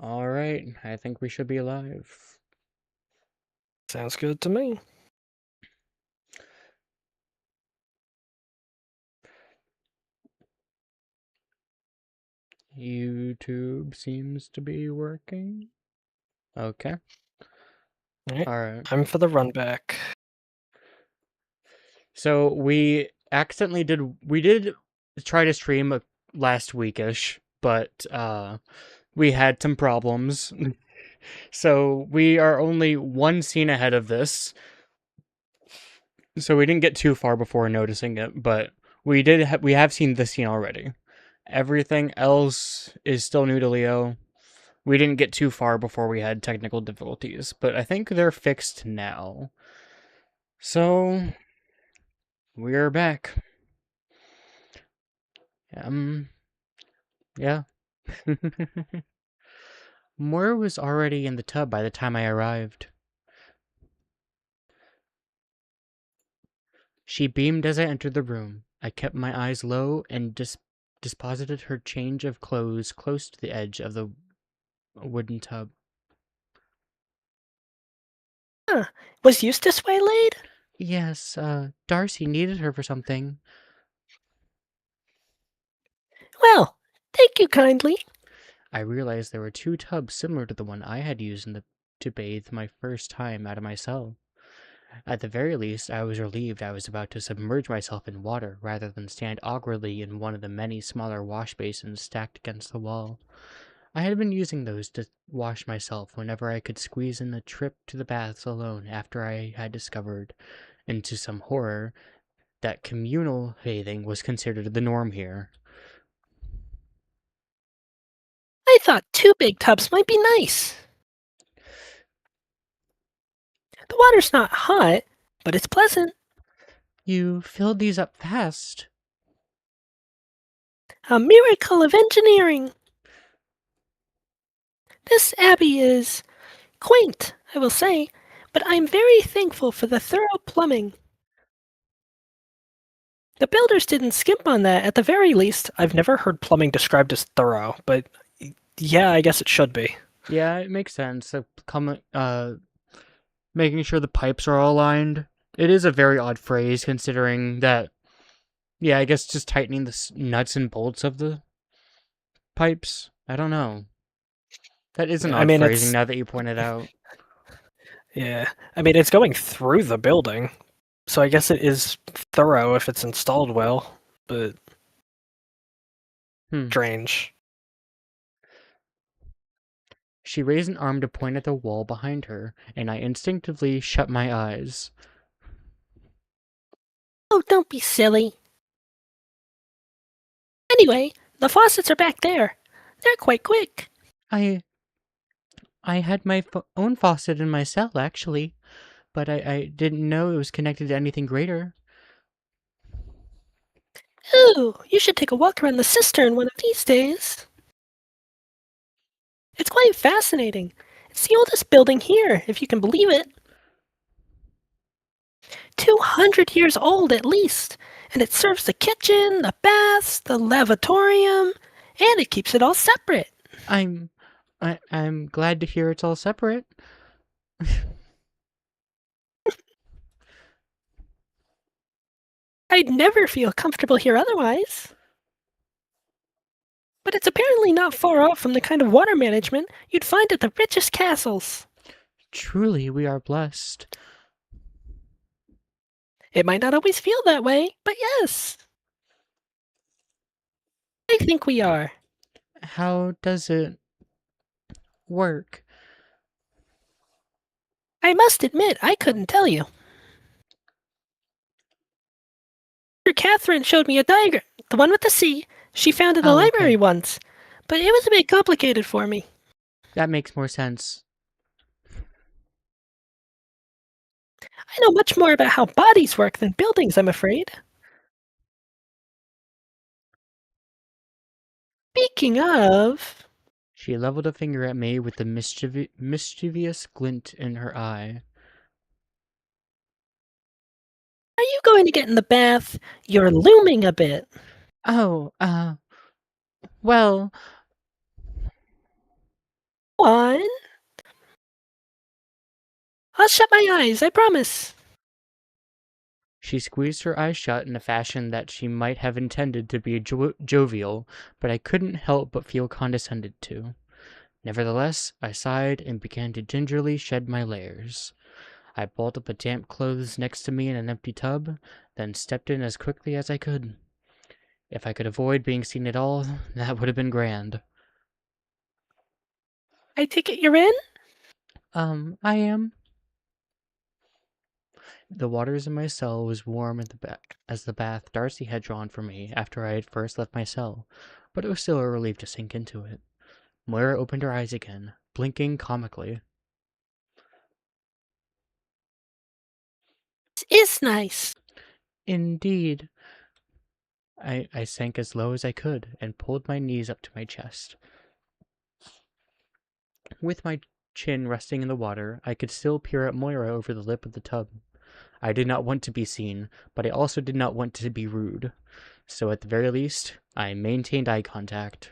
Alright, I think we should be live. Sounds good to me. YouTube seems to be working. Okay. Alright, Alright. time for the run back. So we did try to stream last weekish, but we had some problems. So we are only one scene ahead of this. So we didn't get too far before noticing it, but we have seen this scene already. Everything else is still new to Leo. We didn't get too far before we had technical difficulties, but I think they're fixed now. So we're back. Yeah. Moore was already in the tub by the time I arrived. She beamed as I entered the room. I kept my eyes low and disposited her change of clothes close to the edge of the wooden tub. Huh. Was Eustace waylaid? Yes, Darcy needed her for something. Well, thank you kindly. I realized there were two tubs similar to the one I had used to bathe my first time out of my cell. At the very least, I was relieved I was about to submerge myself in water rather than stand awkwardly in one of the many smaller wash basins stacked against the wall. I had been using those to wash myself whenever I could squeeze in a trip to the baths alone after I had discovered, into some horror, that communal bathing was considered the norm here. I thought 2 big tubs might be nice. The water's not hot, but it's pleasant. You filled these up fast. A miracle of engineering. This abbey is quaint, I will say, but I'm very thankful for the thorough plumbing. The builders didn't skimp on that at the very least. I've never heard plumbing described as thorough, but yeah, I guess it should be. Yeah, it makes sense. Making sure the pipes are all aligned. It is a very odd phrase considering that, yeah, I guess just tightening the nuts and bolts of the pipes. I don't know. That is an I odd mean, phrasing it's now that you point it out. yeah. I mean, it's going through the building, so I guess it is thorough if it's installed well, but strange. She raised an arm to point at the wall behind her, and I instinctively shut my eyes. Oh, don't be silly. Anyway, the faucets are back there. They're quite quick. I had my own faucet in my cell, actually, but I didn't know it was connected to anything greater. Ooh, you should take a walk around the cistern one of these days. It's quite fascinating. It's the oldest building here, if you can believe it. 200 years old at least, and it serves the kitchen, the baths, the lavatorium, and it keeps it all separate. I'm glad to hear it's all separate. I'd never feel comfortable here otherwise. But it's apparently not far off from the kind of water management you'd find at the richest castles. Truly, we are blessed. It might not always feel that way, but yes. I think we are. How does it work? I must admit, I couldn't tell you. Catherine showed me a diagram, the one with the C, she found in the library once, but it was a bit complicated for me. That makes more sense. I know much more about how bodies work than buildings, I'm afraid. Speaking of... She leveled a finger at me with the mischievous glint in her eye. Are you going to get in the bath? You're looming a bit. Oh, well... on. I'll shut my eyes, I promise. She squeezed her eyes shut in a fashion that she might have intended to be jovial, but I couldn't help but feel condescended to. Nevertheless, I sighed and began to gingerly shed my layers. I balled up the damp clothes next to me in an empty tub, then stepped in as quickly as I could. If I could avoid being seen at all, that would have been grand. I take it you're in? I am. The waters in my cell was warm as the bath Darcy had drawn for me after I had first left my cell, but it was still a relief to sink into it. Moira opened her eyes again, blinking comically. This is nice. Indeed. I sank as low as I could and pulled my knees up to my chest. With my chin resting in the water, I could still peer at Moira over the lip of the tub. I did not want to be seen, but I also did not want to be rude. So at the very least, I maintained eye contact.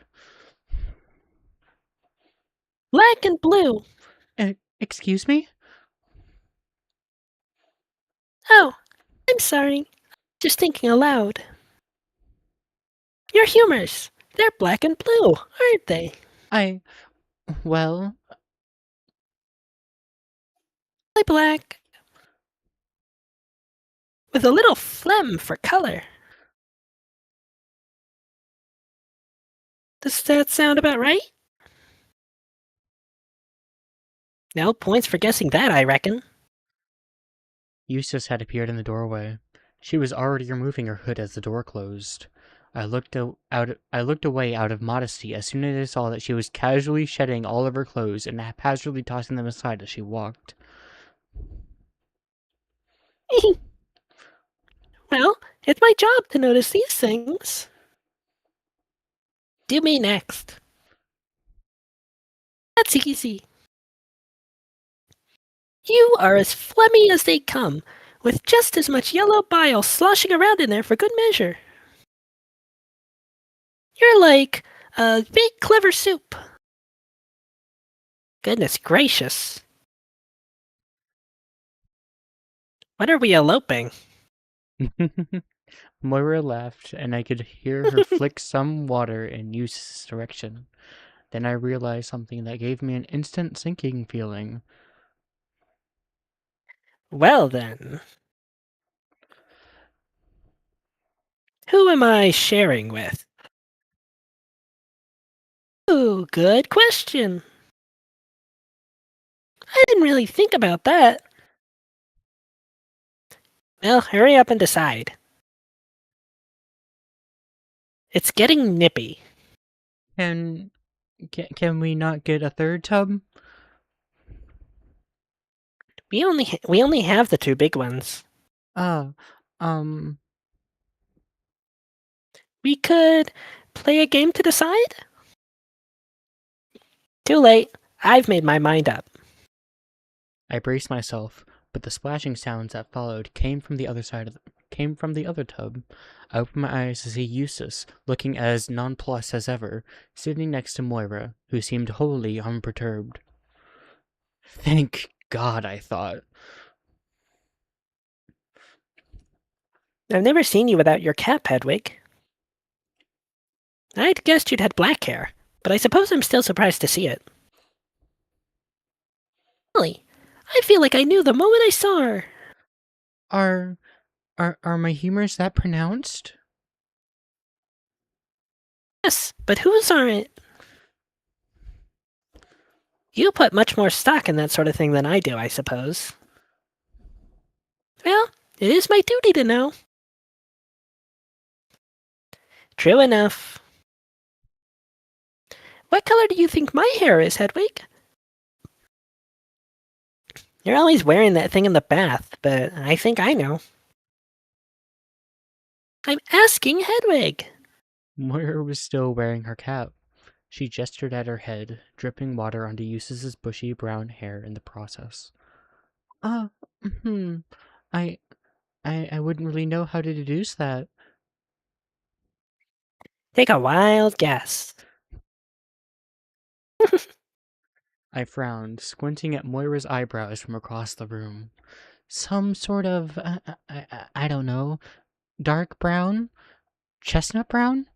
Black and blue. Excuse me? Oh, I'm sorry. Just thinking aloud. Your humors. They're black and blue, aren't they? I. Well, I black. With a little phlegm for color. Does that sound about right? No points for guessing that, I reckon. Eustace had appeared in the doorway. She was already removing her hood as the door closed. I looked away out of modesty as soon as I saw that she was casually shedding all of her clothes and haphazardly tossing them aside as she walked. Well, it's my job to notice these things. Do me next. That's easy. You are as phlegmy as they come, with just as much yellow bile sloshing around in there for good measure. You're like a big clever soup. Goodness gracious. When are we eloping? Moira laughed, and I could hear her flick some water in Eustace's direction. Then I realized something that gave me an instant sinking feeling. Well then. Who am I sharing with? Ooh, good question. I didn't really think about that. Well, hurry up and decide. It's getting nippy. Can can we not get a third tub? We only have the two big ones. Ah, um, We could play a game to decide? Too late. I've made my mind up. I braced myself, but the splashing sounds that followed came from the other tub. I opened my eyes to see Eustace, looking as nonplussed as ever, sitting next to Moira, who seemed wholly unperturbed. Thank God, I thought. I've never seen you without your cap, Hedwig. I'd guessed you'd had black hair, but I suppose I'm still surprised to see it. Really, I feel like I knew the moment I saw her. Are are my humors that pronounced? Yes, but whose aren't? You put much more stock in that sort of thing than I do, I suppose. Well, it is my duty to know. True enough. What color do you think my hair is, Hedwig? You're always wearing that thing in the bath, but I think I know. I'm asking Hedwig. Moira was still wearing her cap. She gestured at her head, dripping water onto Eustace's bushy brown hair in the process. Uh, hmm. I, I wouldn't really know how to deduce that. Take a wild guess. I frowned, squinting at Moira's eyebrows from across the room. Some sort of, I don't know, dark brown? Chestnut brown?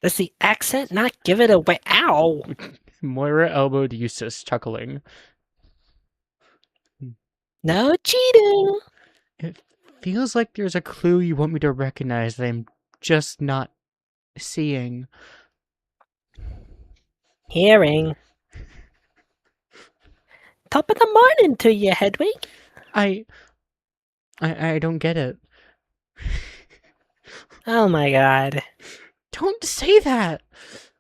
Does the accent not give it away? Ow! Moira elbowed Eustace, chuckling. No cheating! It feels like there's a clue you want me to recognize that I'm just not seeing. Hearing. Top of the morning to you, Hedwig. I I don't get it. Oh my god. Don't say that!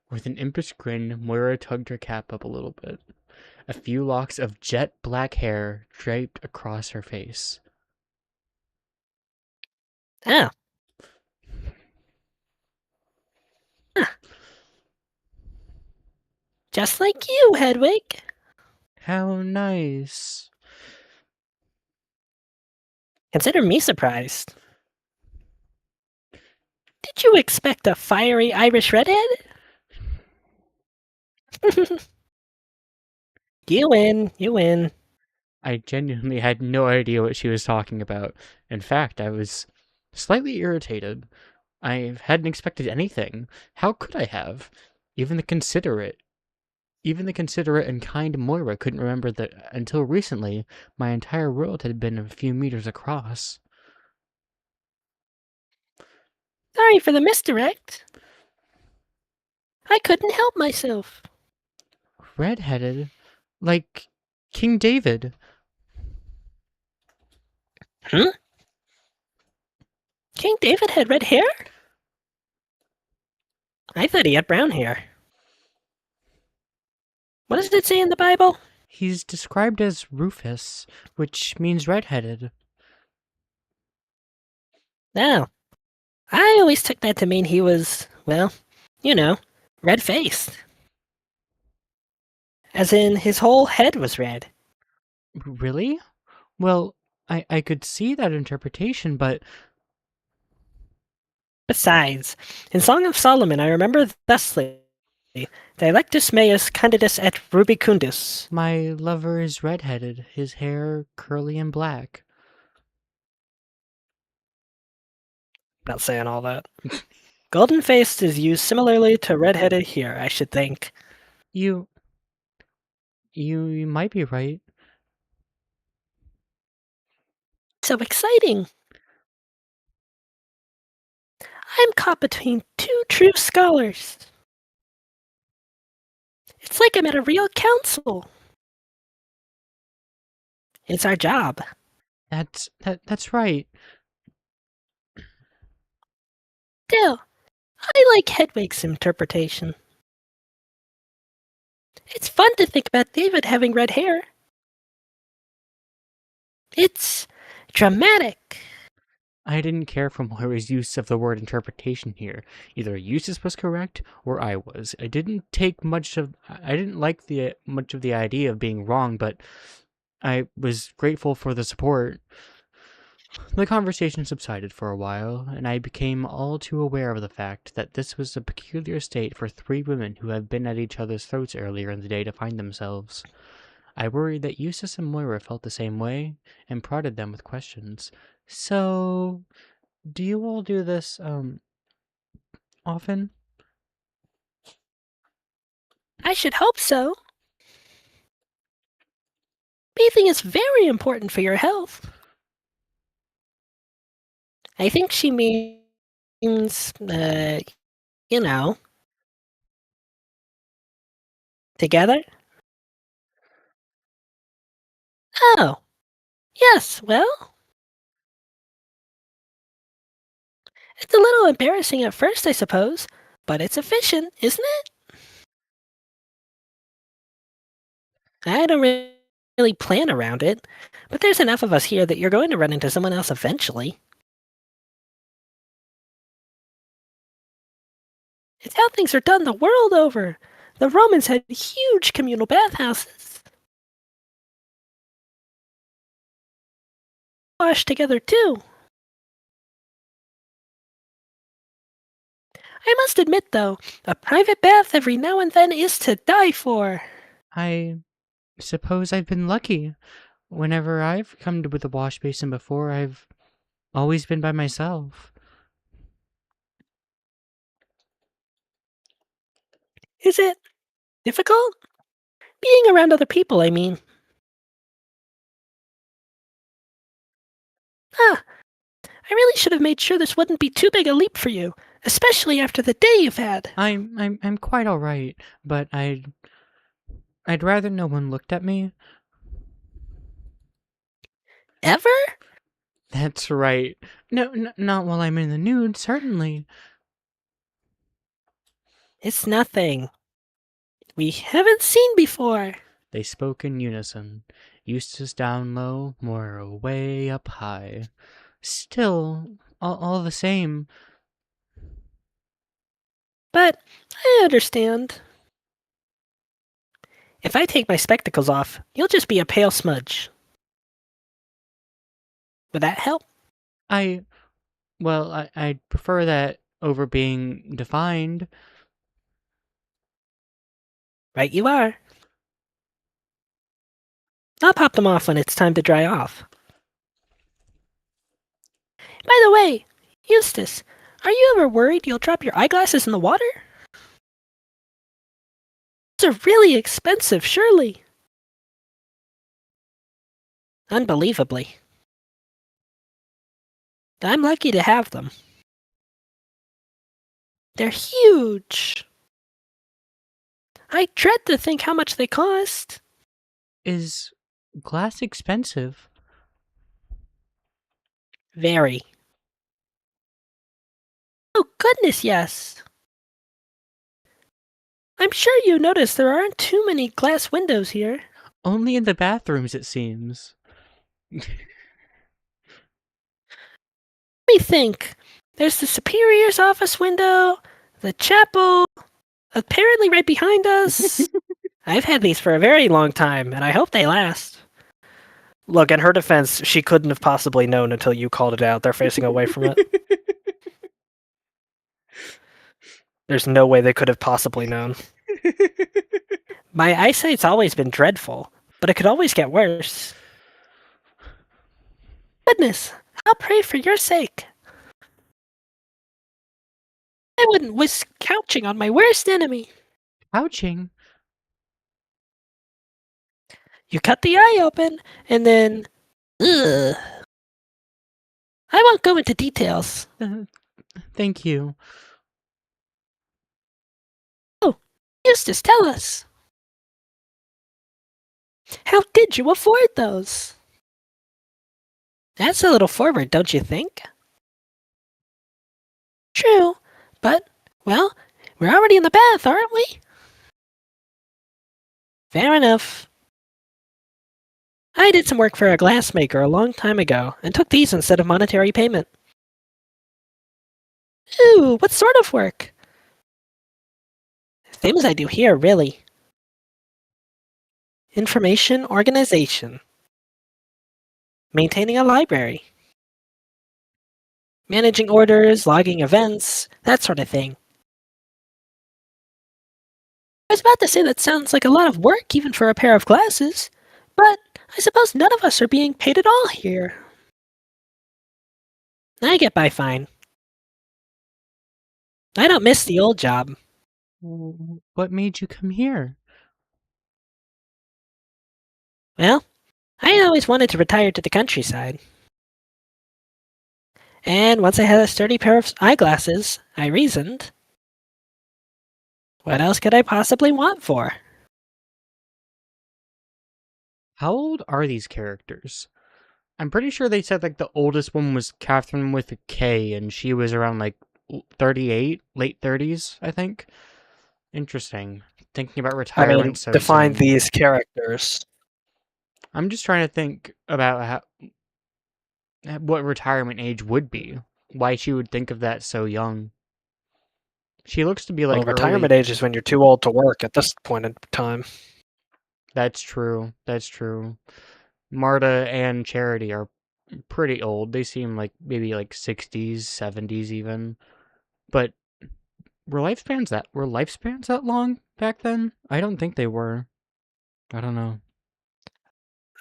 With an impish grin, Moira tugged her cap up a little bit. A few locks of jet black hair draped across her face. Oh. Huh. Just like you, Hedwig. How nice. Consider me surprised. Did you expect a fiery Irish redhead? You win. You win. I genuinely had no idea what she was talking about. In fact, I was slightly irritated. I hadn't expected anything. How could I have? Even the considerate, even the considerate and kind Moira couldn't remember that until recently my entire world had been a few meters across. Sorry for the misdirect. I couldn't help myself. Red-headed, like King David. Hmm? King David had red hair? I thought he had brown hair. What does it say in the Bible? He's described as Rufus, which means red-headed. No. I always took that to mean he was, well, you know, red-faced. As in, his whole head was red. Really? Well, I could see that interpretation, but Besides, in Song of Solomon I remember thusly, Dialectus meus candidus et rubicundus. my lover is red-headed, his hair curly and black. Not saying all that. Golden-faced is used similarly to red-headed here, I should think. You, you might be right. So exciting! I'm caught between two true scholars. It's like I'm at a real council. It's our job. That's right. Still, I like Hedwig's interpretation. It's fun to think about David having red hair. It's dramatic. I didn't care for Moira's use of the word interpretation here. Either Eustace was correct or I was. I didn't like the much of the idea of being wrong, but I was grateful for the support. The conversation subsided for a while, and I became all too aware of the fact that this was a peculiar state for three women who had been at each other's throats earlier in the day to find themselves. I worried that Eustace and Moira felt the same way, and prodded them with questions. So, do you all do this, often? I should hope so. Bathing is very important for your health. I think she means, you know, together? Oh, yes, well, it's a little embarrassing at first, I suppose, but it's efficient, isn't it? I don't really plan around it, but there's enough of us here that you're going to run into someone else eventually. It's how things are done the world over. The Romans had huge communal bathhouses. Wash together too. I must admit, though, a private bath every now and then is to die for. I suppose I've been lucky. Whenever I've come to with a wash basin before, I've always been by myself. Is it difficult? Being around other people, I mean. Ah, I really should have made sure this wouldn't be too big a leap for you, especially after the day you've had. I'm quite all right, but I'd rather no one looked at me. Ever? That's right. No, not while I'm in the nude, certainly. It's nothing. We haven't seen before. They spoke in unison. Eustace down low, Moira way up high. Still, all the same, But I understand. If I take my spectacles off, you'll just be a pale smudge. Would that help? I, well, I'd prefer that over being defined. Right you are. I'll pop them off when it's time to dry off. By the way, Eustace, are you ever worried you'll drop your eyeglasses in the water? Those are really expensive, surely. Unbelievably. I'm lucky to have them. They're huge. I dread to think how much they cost. Is glass expensive? Very. Oh, goodness, yes. I'm sure you noticed there aren't too many glass windows here. Only in the bathrooms, it seems. Let me think. There's the Superior's office window, the chapel, apparently right behind us. I've had these for a very long time, and I hope they last. Look, in her defense, she couldn't have possibly known until you called it out. They're facing away from it. There's no way they could have possibly known. My eyesight's always been dreadful, but it could always get worse. Goodness, I'll pray for your sake. I wouldn't risk couching on my worst enemy. Ouching. You cut the eye open, and then... Ugh. I won't go into details. Thank you. Oh, Eustace, tell us. How did you afford those? That's a little forward, don't you think? True, but, well, we're already in the bath, aren't we? Fair enough. I did some work for a glassmaker a long time ago, and took these instead of monetary payment. Ooh, what sort of work? Same as I do here, really. Information organization. Maintaining a library. Managing orders, logging events, that sort of thing. I was about to say that sounds like a lot of work even for a pair of glasses, but I suppose none of us are being paid at all here. I get by fine. I don't miss the old job. What made you come here? Well, I always wanted to retire to the countryside. And once I had a sturdy pair of eyeglasses, I reasoned, what else could I possibly want for? How old are these characters? I'm pretty sure they said like the oldest one was Catherine with a K, and she was around like 38, late 30s, I think. Interesting. Thinking about I mean, retirement so define soon. these characters. I'm just trying to think about what retirement age would be. Why she would think of that so young. She looks to be Well, like retirement early. age is when you're too old to work at this point in time. That's true. That's true. Marta and Charity are pretty old. They seem like maybe like 60s, 70s even. But were lifespans that long back then? I don't think they were. I don't know.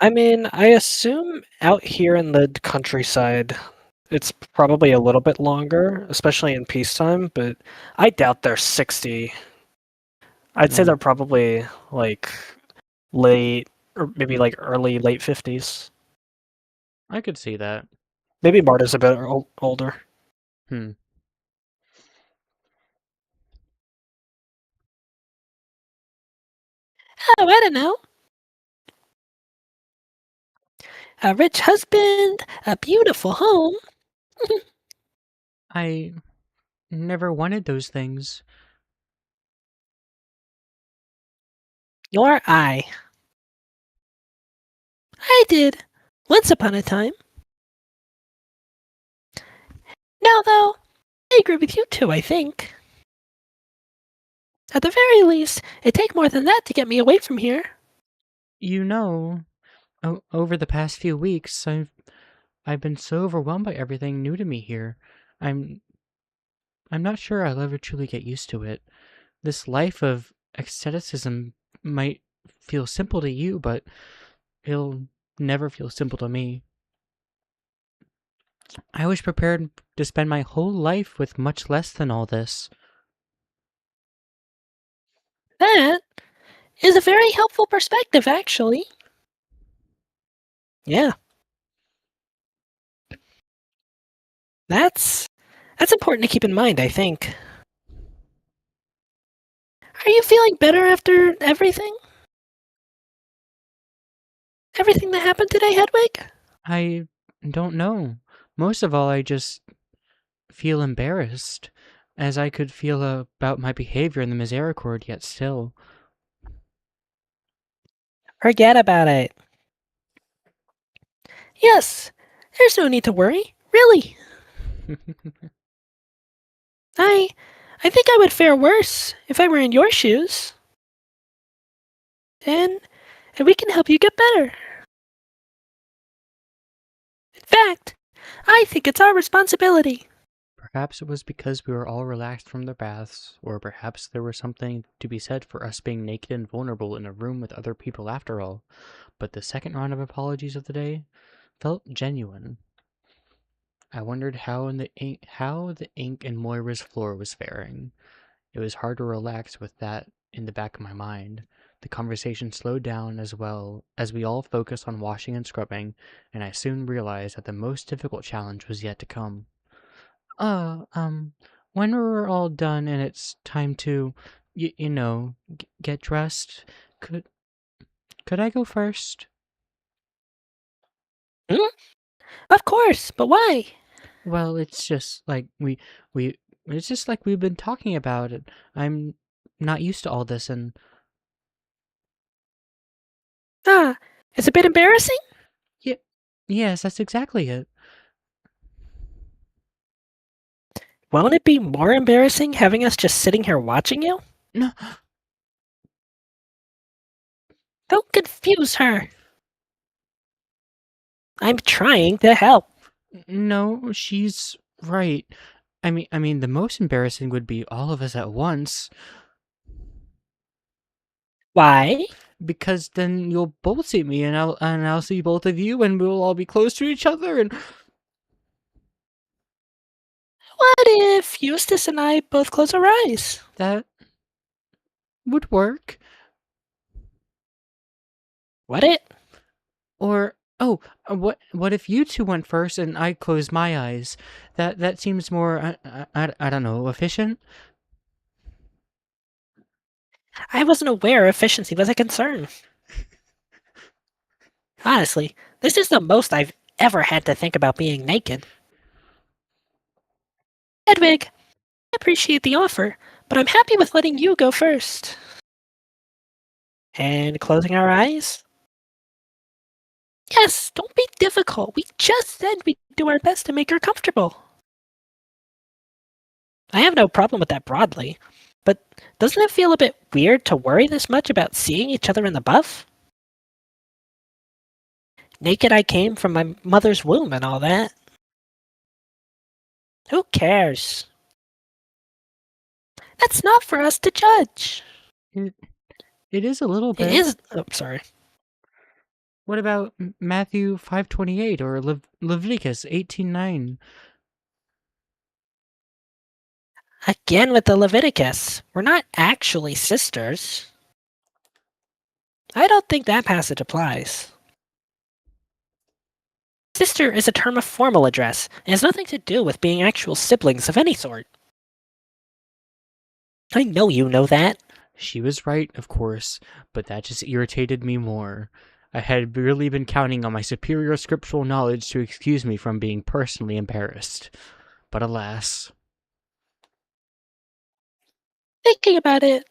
I mean, I assume out here in the countryside, it's probably a little bit longer, especially in peacetime, but I doubt they're 60. I'd say No, they're probably like late or maybe like early late 50s. I could see that. Maybe Marta's a bit older. Hmm. Oh, I don't know. A rich husband, a beautiful home. I never wanted those things. Nor I. I did. Once upon a time. Now, though, I agree with you too, I think. At the very least, it'd take more than that to get me away from here. You know, over the past few weeks, I've been so overwhelmed by everything new to me here. I'm I'm not sure I'll ever truly get used to it. This life of asceticism might feel simple to you, but it'll never feel simple to me. I was prepared to spend my whole life with much less than all this. That is a very helpful perspective, actually. Yeah, that's that's important to keep in mind, I think. Are you feeling better after everything? Everything that happened today, Hedwig? I don't know. Most of all, I just feel embarrassed, as I could feel about my behavior in the Misericorde, yet still. Forget about it. Yes, there's no need to worry. Really. I I think I would fare worse if I were in your shoes. And we can help you get better. In fact, I think it's our responsibility. Perhaps it was because we were all relaxed from the baths, or perhaps there was something to be said for us being naked and vulnerable in a room with other people after all. But the second round of apologies of the day felt genuine. I wondered how the ink in Moira's floor was faring. It was hard to relax with that in the back of my mind. The conversation slowed down as well as we all focused on washing and scrubbing, and I soon realized that the most difficult challenge was yet to come. Uh, um, when we're all done and it's time to, get dressed, could could I go first? Hmm? Of course, but why? Well, it's just like we it's just like we've been talking about it. I'm not used to all this, and Ah, it's a bit embarrassing? yeah, yes, that's exactly it. Won't it be more embarrassing having us just sitting here watching you? No, Don't confuse her. I'm trying to help. no, she's right. I mean, the most embarrassing would be all of us at once, Why? because then you'll both see me, and I'll see both of you, and we'll all be close to each other, and What if Eustace and I both close our eyes? that would work. Would it? Or what if you two went first and I closed my eyes? That seems more I don't know, efficient. I wasn't aware efficiency was a concern. Honestly, this is the most I've ever had to think about being naked. Hedwig, I appreciate the offer, but I'm happy with letting you go first. And closing our eyes? Yes, don't be difficult. We just said we'd do our best to make her comfortable. I have no problem with that broadly, but doesn't it feel a bit weird to worry this much about seeing each other in the buff? Naked I came from my mother's womb and all that. Who cares? That's not for us to judge. It, it is a little It bit. is. Oh, sorry. What about Matthew 5:28 or Leviticus 18:9? Again with the Leviticus. We're not actually sisters. I don't think that passage applies. Sister is a term of formal address. It has nothing to do with being actual siblings of any sort. I know you know that. She was right, of course, but that just irritated me more. I had really been counting on my superior scriptural knowledge to excuse me from being personally embarrassed. But alas. Thinking about it.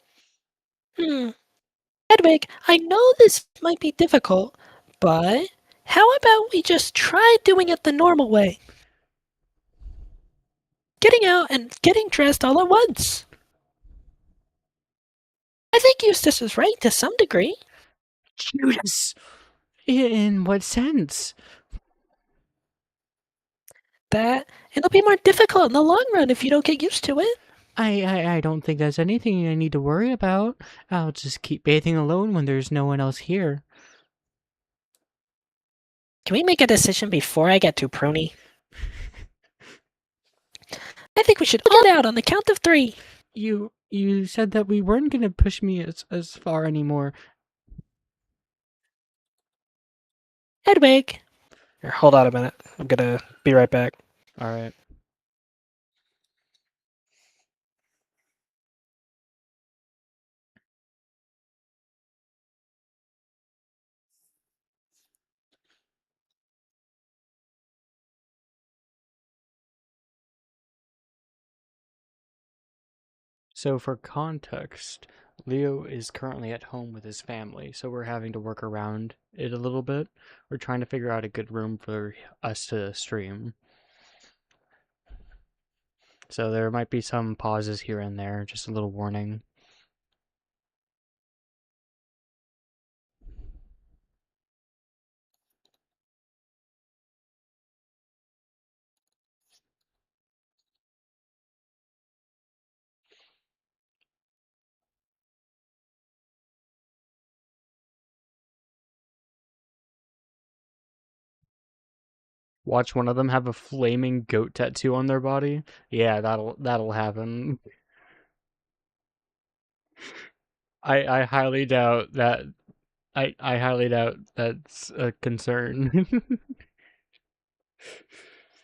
Hedwig, I know this might be difficult, but how about we just try doing it the normal way? Getting out and getting dressed all at once. I think Eustace is right to some degree. Judas! In what sense? That it'll be more difficult in the long run if you don't get used to it. I don't think there's anything I need to worry about. I'll just keep bathing alone when there's no one else here. Can we make a decision before I get too pruny? I think we should all get out on the count of 3. You said that we weren't gonna push me as far anymore. Hedwig. Here, hold on a minute. I'm gonna be right back. Alright. So for context, Leo is currently at home with his family, so we're having to work around it a little bit. We're trying to figure out a good room for us to stream. So there might be some pauses here and there, just a little warning. Watch one of them have a flaming goat tattoo on their body. Yeah, that'll happen. I highly doubt that. I highly doubt that's a concern.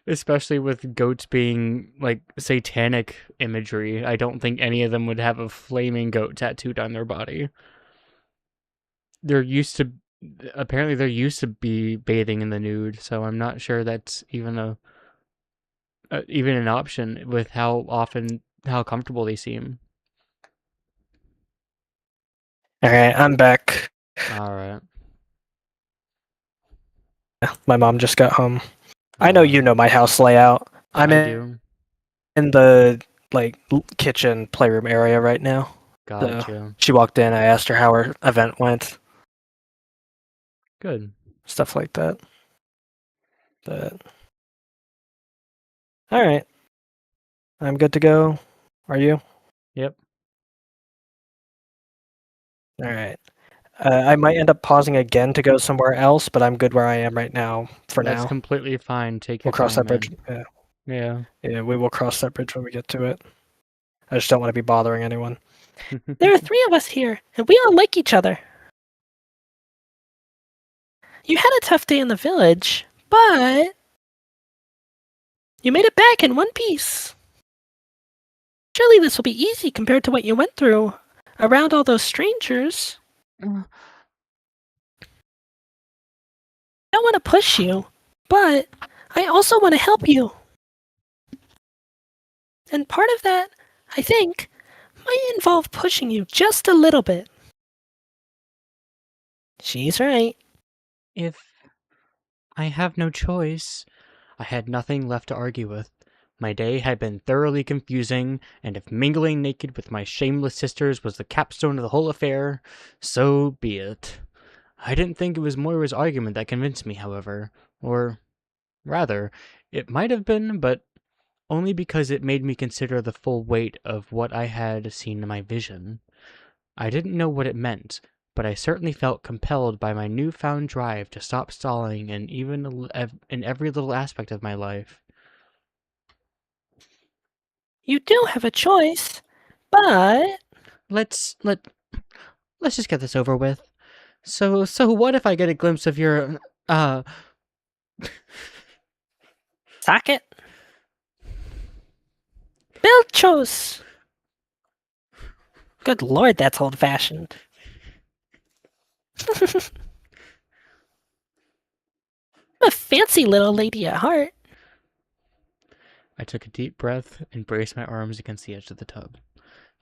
Especially with goats being like satanic imagery. I don't think any of them would have a flaming goat tattooed on their body. They're used to apparently they're used to be bathing in the nude, so I'm not sure that's even an option with how comfortable they seem. Alright, I'm back. All right. My mom just got home. I know Uh, you know my house layout. I'm I in do. the kitchen playroom area right now. So Gotcha. she walked in, I asked her how her event went. Good. Stuff like that. But alright. I'm good to go. Are you? Yep. Alright. I might end up pausing again to go somewhere else, but I'm good where I am right now for That's now. completely fine. Take your We'll cross time, that bridge. man. Yeah. Yeah. Yeah, we will cross that bridge when we get to it. I just don't want to be bothering anyone. There are 3 of us here, and we all like each other. You had a tough day in the village, but you made it back in one piece. Surely this will be easy compared to what you went through around all those strangers. I don't want to push you, but I also want to help you. And part of that, I think, might involve pushing you just a little bit. She's right. If I have no choice, I had nothing left to argue with. My day had been thoroughly confusing, and if mingling naked with my shameless sisters was the capstone of the whole affair, so be it. I didn't think it was Moira's argument that convinced me, however. Or, rather, it might have been, but only because it made me consider the full weight of what I had seen in my vision. I didn't know what it meant, but I certainly felt compelled by my newfound drive to stop stalling in every little aspect of my life. You do have a choice, but Let's let let's just get this over with. So what if I get a glimpse of your uh socket. Bilchos! Good lord, that's old-fashioned. I'm a fancy little lady at heart. I took a deep breath and braced my arms against the edge of the tub.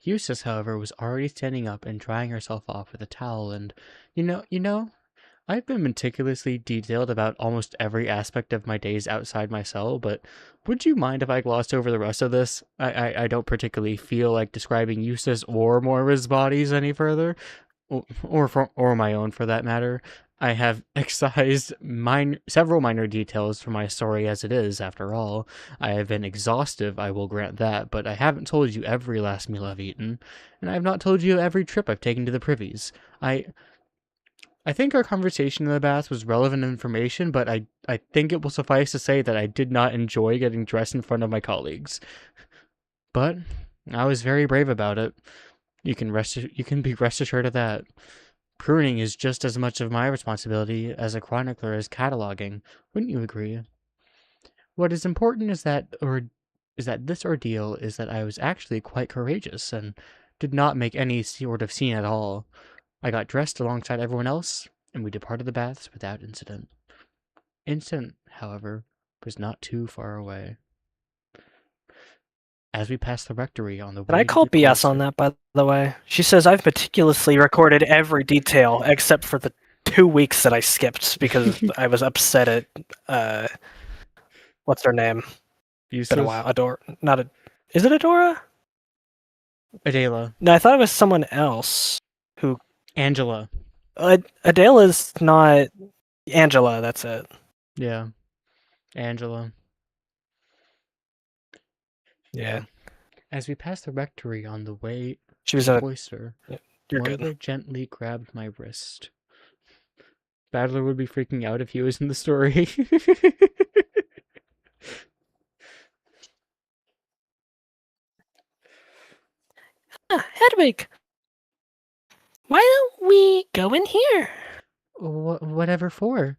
Eustace, however, was already standing up and drying herself off with a towel, and you know, I've been meticulously detailed about almost every aspect of my days outside my cell, but would you mind if I glossed over the rest of this? I don't particularly feel like describing Eustace or Moira's bodies any further, or my own for that matter. I have excised several minor details from my story as it is, after all. I have been exhaustive, I will grant that, but I haven't told you every last meal I've eaten, and I have not told you every trip I've taken to the privies. I think our conversation in the bath was relevant information, but I think it will suffice to say that I did not enjoy getting dressed in front of my colleagues. But I was very brave about it. You can be rest assured of that. Pruning is just as much of my responsibility as a chronicler is cataloging. Wouldn't you agree? What is important is that this ordeal is that I was actually quite courageous and did not make any sort of scene at all. I got dressed alongside everyone else, and we departed the baths without incident. Incident, however, was not too far away. As we passed the rectory on the Did I way to call the BS on cloister, that, by the way? She says I've meticulously recorded every detail except for the 2 weeks that I skipped because I was upset at, what's her name? Been a Yusuf, while. Not a... Is it Adora? Adela, No, I thought it was someone else who... Angela. Adela's not... Angela, that's it. Yeah, Angela. Yeah. As we passed the rectory on the way She to was the a... cloister, You're good. Moira gently grabbed my wrist. Battler would be freaking out if he was in the story. Hedwig, why don't we go in here? Whatever for?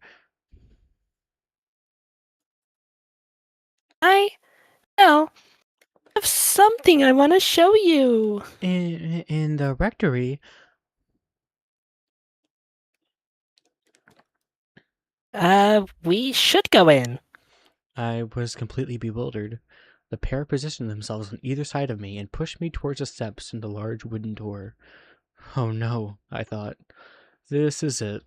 I, well, have something I want to show you. In the rectory? We should go in. I was completely bewildered. The pair positioned themselves on either side of me and pushed me towards the steps and the large wooden door. Oh no, I thought. This is it.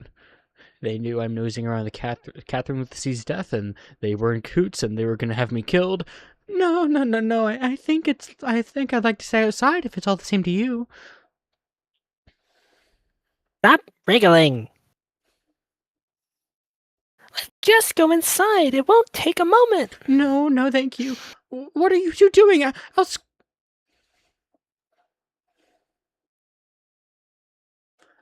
They knew I'm nosing around the Catherine with the Sea's death, and they were in coots, and they were going to have me killed. No, no, no, no. I think I'd like to stay outside if it's all the same to you. Stop wriggling. Let's just go inside. It won't take a moment. No, no, thank you. What are you two doing?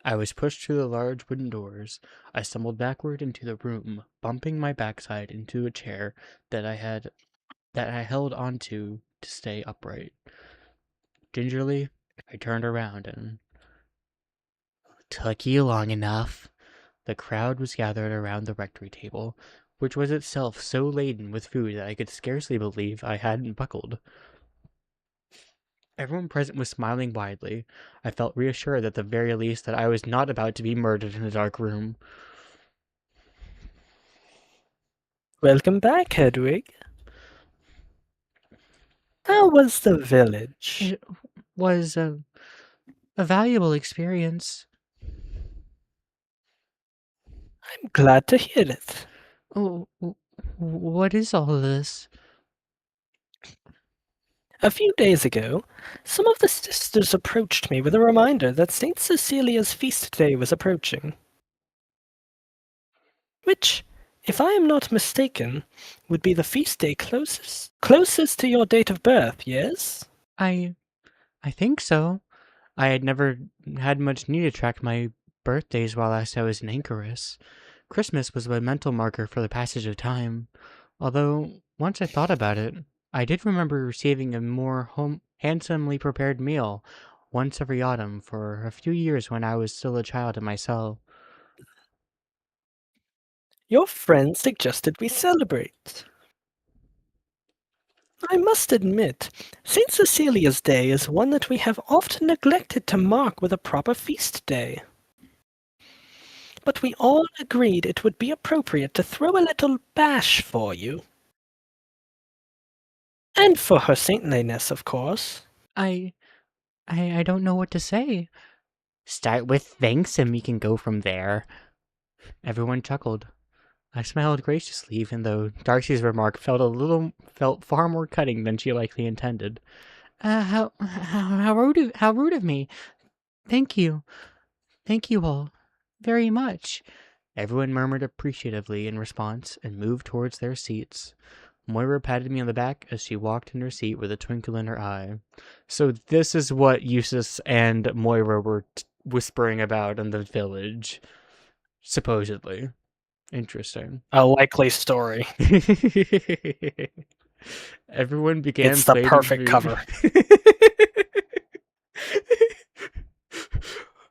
I was pushed through the large wooden doors. I stumbled backward into the room, bumping my backside into a chair that I held onto to stay upright. Gingerly, I turned around and took you long enough. The crowd was gathered around the rectory table, which was itself so laden with food that I could scarcely believe I hadn't buckled. Everyone present was smiling widely. I felt reassured at the very least that I was not about to be murdered in a dark room. Welcome back, Hedwig. How was the village? It was a valuable experience. I'm glad to hear it. Oh, what is all this? A few days ago, some of the sisters approached me with a reminder that St. Cecilia's feast day was approaching. Which if I am not mistaken, would be the feast day closest to your date of birth, yes? I I think so. I had never had much need to track my birthdays while I was in Anchorus. Christmas was my mental marker for the passage of time. Although, once I thought about it, I did remember receiving a more handsomely prepared meal once every autumn for a few years when I was still a child in my cell. Your friend suggested we celebrate. I must admit, St. Cecilia's Day is one that we have often neglected to mark with a proper feast day. But we all agreed it would be appropriate to throw a little bash for you. And for her saintliness, of course. I, I don't know what to say. Start with thanks and we can go from there. Everyone chuckled. I smiled graciously, even though Darcy's remark felt far more cutting than she likely intended. How rude of me. Thank you. Thank you all. Very much. Everyone murmured appreciatively in response and moved towards their seats. Moira patted me on the back as she walked in her seat with a twinkle in her eye. So this is what Eustace and Moira were whispering about in the village, supposedly. Interesting. A likely story. Everyone began It's the plating perfect food. cover.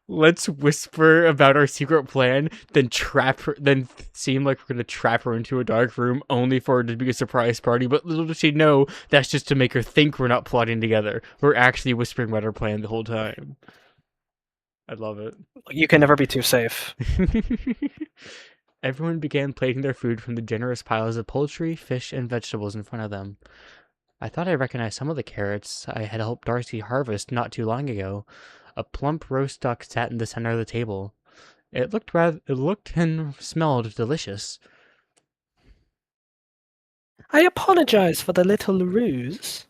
Let's whisper about our secret plan, then trap her, then seem like we're gonna trap her into a dark room only for it to be a surprise party. But little does she know that's just to make her think we're not plotting together. We're actually whispering about our plan the whole time. I love it. You can never be too safe. Everyone began plating their food from the generous piles of poultry, fish, and vegetables in front of them. I thought I recognized some of the carrots I had helped Darcy harvest not too long ago. A plump roast duck sat in the center of the table. It looked and smelled delicious. I apologize for the little ruse.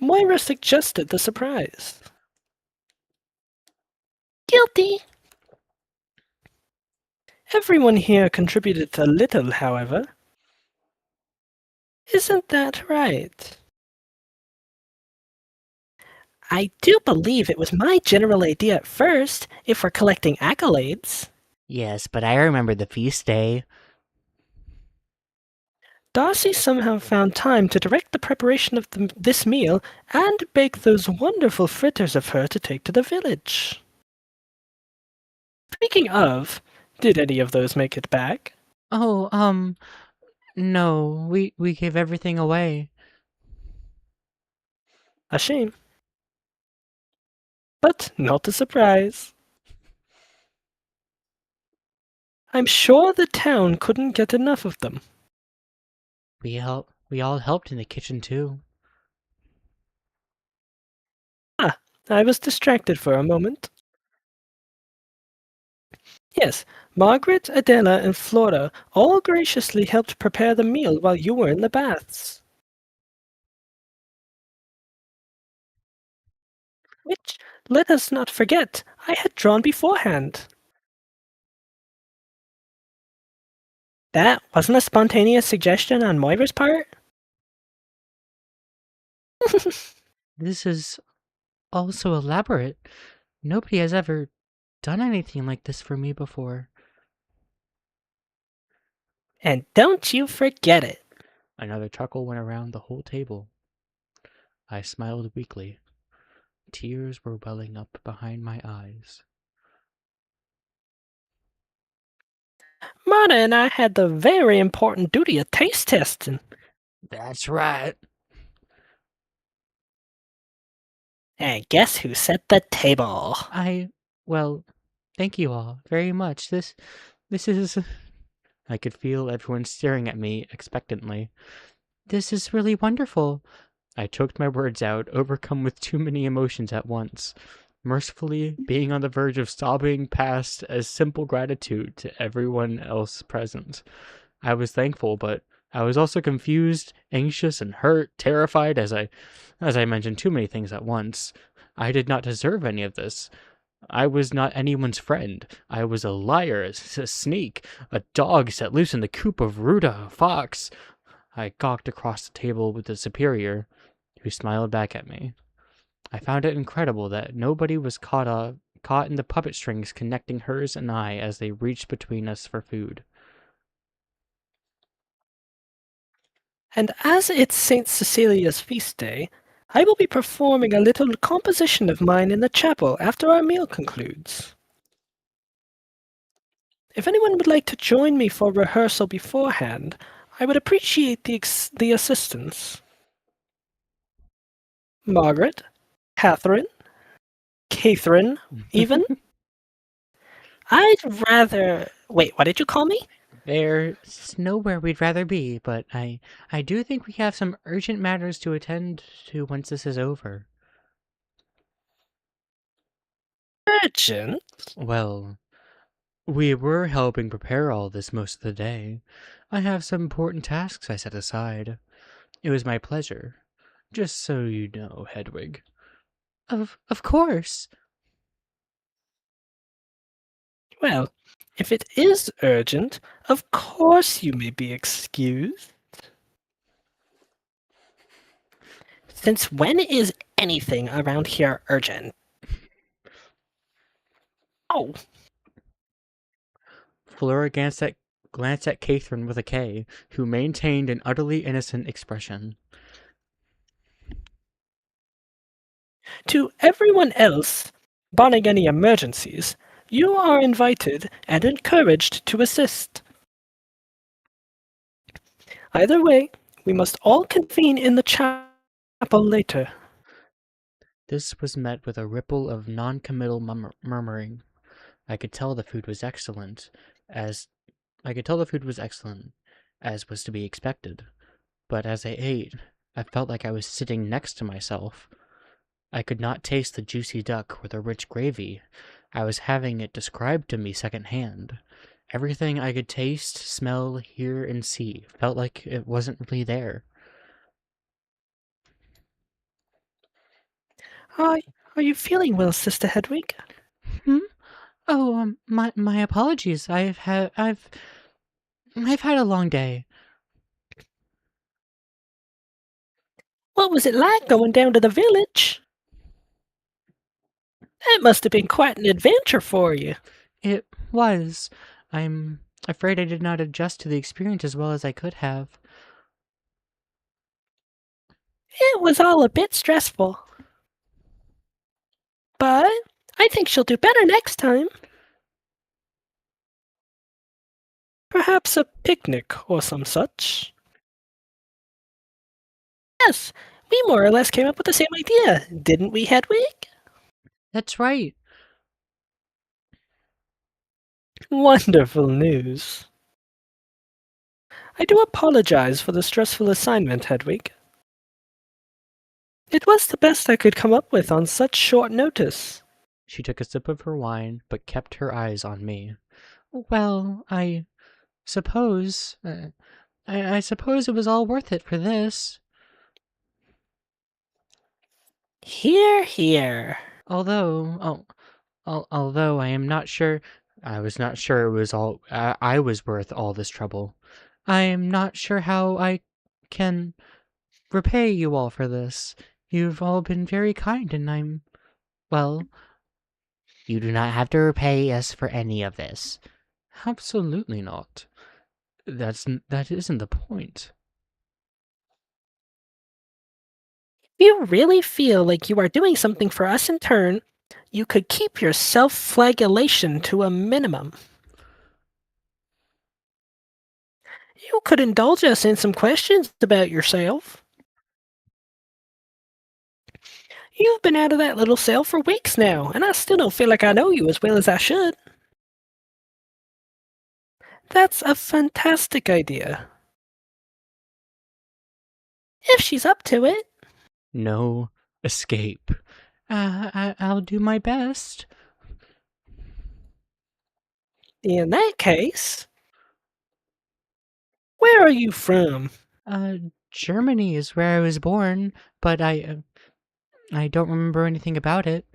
Moira suggested the surprise. Guilty. Everyone here contributed a little, however. Isn't that right? I do believe it was my general idea at first, if we're collecting accolades. Yes, but I remember the feast day. Darcy somehow found time to direct the preparation of this meal and bake those wonderful fritters of her to take to the village. Speaking of, did any of those make it back? Oh, no, we gave everything away. A shame. But not a surprise. I'm sure the town couldn't get enough of them. We all helped in the kitchen too. I was distracted for a moment. Yes, Margaret, Adela, and Flora all graciously helped prepare the meal while you were in the baths. Which, let us not forget, I had drawn beforehand. That wasn't a spontaneous suggestion on Moira's part? This is all so elaborate. Nobody has ever done anything like this for me before. And don't you forget it. Another chuckle went around the whole table. I smiled weakly. Tears were welling up behind my eyes. Marta and I had the very important duty of taste testing. That's right. And guess who set the table? Well, thank you all very much. This is. I could feel everyone staring at me expectantly. This is really wonderful. I choked my words out, overcome with too many emotions at once. Mercifully, being on the verge of sobbing passed as simple gratitude to everyone else present. I was thankful, but I was also confused, anxious, and hurt, terrified as I mentioned too many things at once. I did not deserve any of this. I was not anyone's friend. I was a liar, a sneak, a dog set loose in the coop of Ruda, a fox. I gawked across the table with the superior, who smiled back at me. I found it incredible that nobody was caught in the puppet strings connecting hers and I as they reached between us for food. And as it's St. Cecilia's feast day, I will be performing a little composition of mine in the chapel after our meal concludes. If anyone would like to join me for rehearsal beforehand, I would appreciate the assistance. Margaret? Catherine? Catherine, even? I'd rather... Wait, what did you call me? There's nowhere we'd rather be, but I do think we have some urgent matters to attend to once this is over. Urgent? Well, we were helping prepare all this most of the day. I have some important tasks I set aside. It was my pleasure. Just so you know, Hedwig. Of course. Well, if it is urgent, of course you may be excused. Since when is anything around here urgent? Oh, Flora glanced at Catherine with a K, who maintained an utterly innocent expression. to everyone else, barring any emergencies, you are invited and encouraged to assist. Either way, we must all convene in the chapel later. This was met with a ripple of non-committal murmuring. I could tell the food was excellent, as as was to be expected. But as I ate, I felt like I was sitting next to myself. I could not taste the juicy duck or the rich gravy. I was having it described to me secondhand. Everything I could taste, smell, hear, and see felt like it wasn't really there. Are, are you feeling well, Sister Hedwig? Hmm? Oh, my apologies. I've had a long day. What was it like going down to the village? That must have been quite an adventure for you. It was. I'm afraid I did not adjust to the experience as well as I could have. It was all a bit stressful. But I think she'll do better next time. Perhaps a picnic or some such. Yes, we more or less came up with the same idea, didn't we, Hedwig? That's right. Wonderful news. I do apologize for the stressful assignment, Hedwig. It was the best I could come up with on such short notice. She took a sip of her wine, but kept her eyes on me. Well, I suppose. I suppose it was all worth it for this. Hear, hear. Although I am not sure. I was not sure it was all. I was worth all this trouble. I am not sure how I can repay you all for this. You've all been very kind, and well, you do not have to repay us for any of this. Absolutely not. That isn't the point. If you really feel like you are doing something for us in turn, you could keep your self-flagellation to a minimum. You could indulge us in some questions about yourself. You've been out of that little cell for weeks now, and I still don't feel like I know you as well as I should. That's a fantastic idea. If she's up to it. No escape. I'll do my best. In that case, where are you from? Uh, Germany is where I was born, but I don't remember anything about it.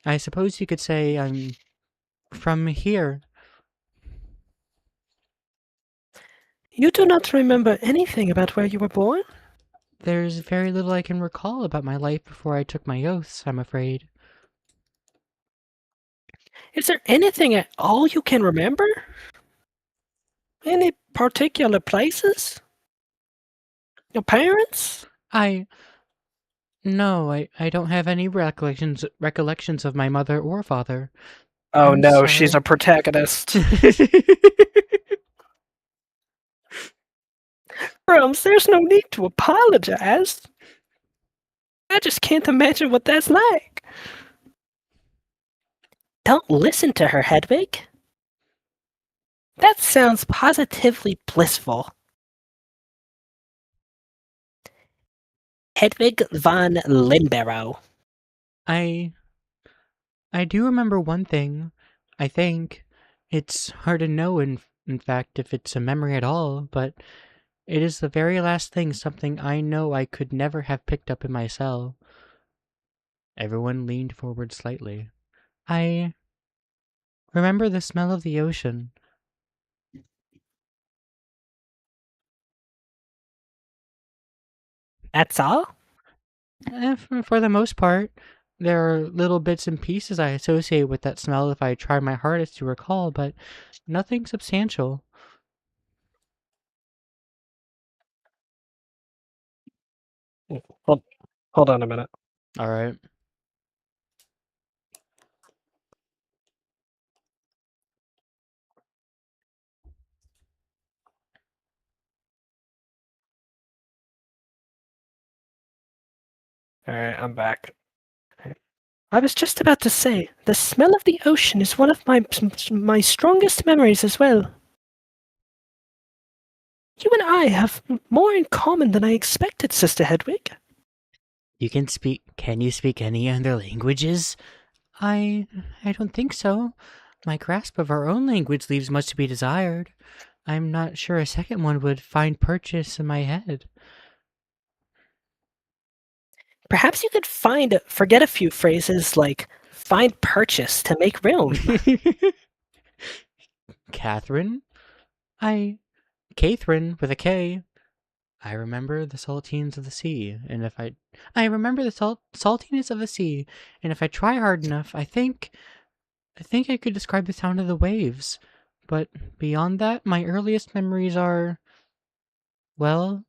I suppose you could say I'm from here. You do not remember anything about where you were born? There's very little I can recall about my life before I took my oaths, I'm afraid. Is there anything at all you can remember? Any particular places? Your parents? I no, I don't have any recollections of my mother or father. Oh I'm no, she's a sorry. protagonist. Rose, there's no need to apologize. I just can't imagine what that's like. Don't listen to her, Hedwig. That sounds positively blissful. Hedwig von Limberow. I I do remember one thing. I think it's hard to know in fact if it's a memory at all, but it is the very last thing, something I know I could never have picked up in my cell. Everyone leaned forward slightly. I remember the smell of the ocean. That's all? For the most part, there are little bits and pieces I associate with that smell if I try my hardest to recall, but nothing substantial. Hold, hold on a minute. All right. Alright, I'm back. I was just about to say, the smell of the ocean is one of my strongest memories as well. You and I have more in common than I expected, Sister Hedwig. Can you speak any other languages? I I don't think so. My grasp of our own language leaves much to be desired. I'm not sure a second one would find purchase in my head. Perhaps you could forget a few phrases like find purchase to make room. Catherine? I Catherine with a K. I remember the saltines of the sea, and if I remember the saltiness of the sea, and if I try hard enough, I think I could describe the sound of the waves. But beyond that, my earliest memories are, well,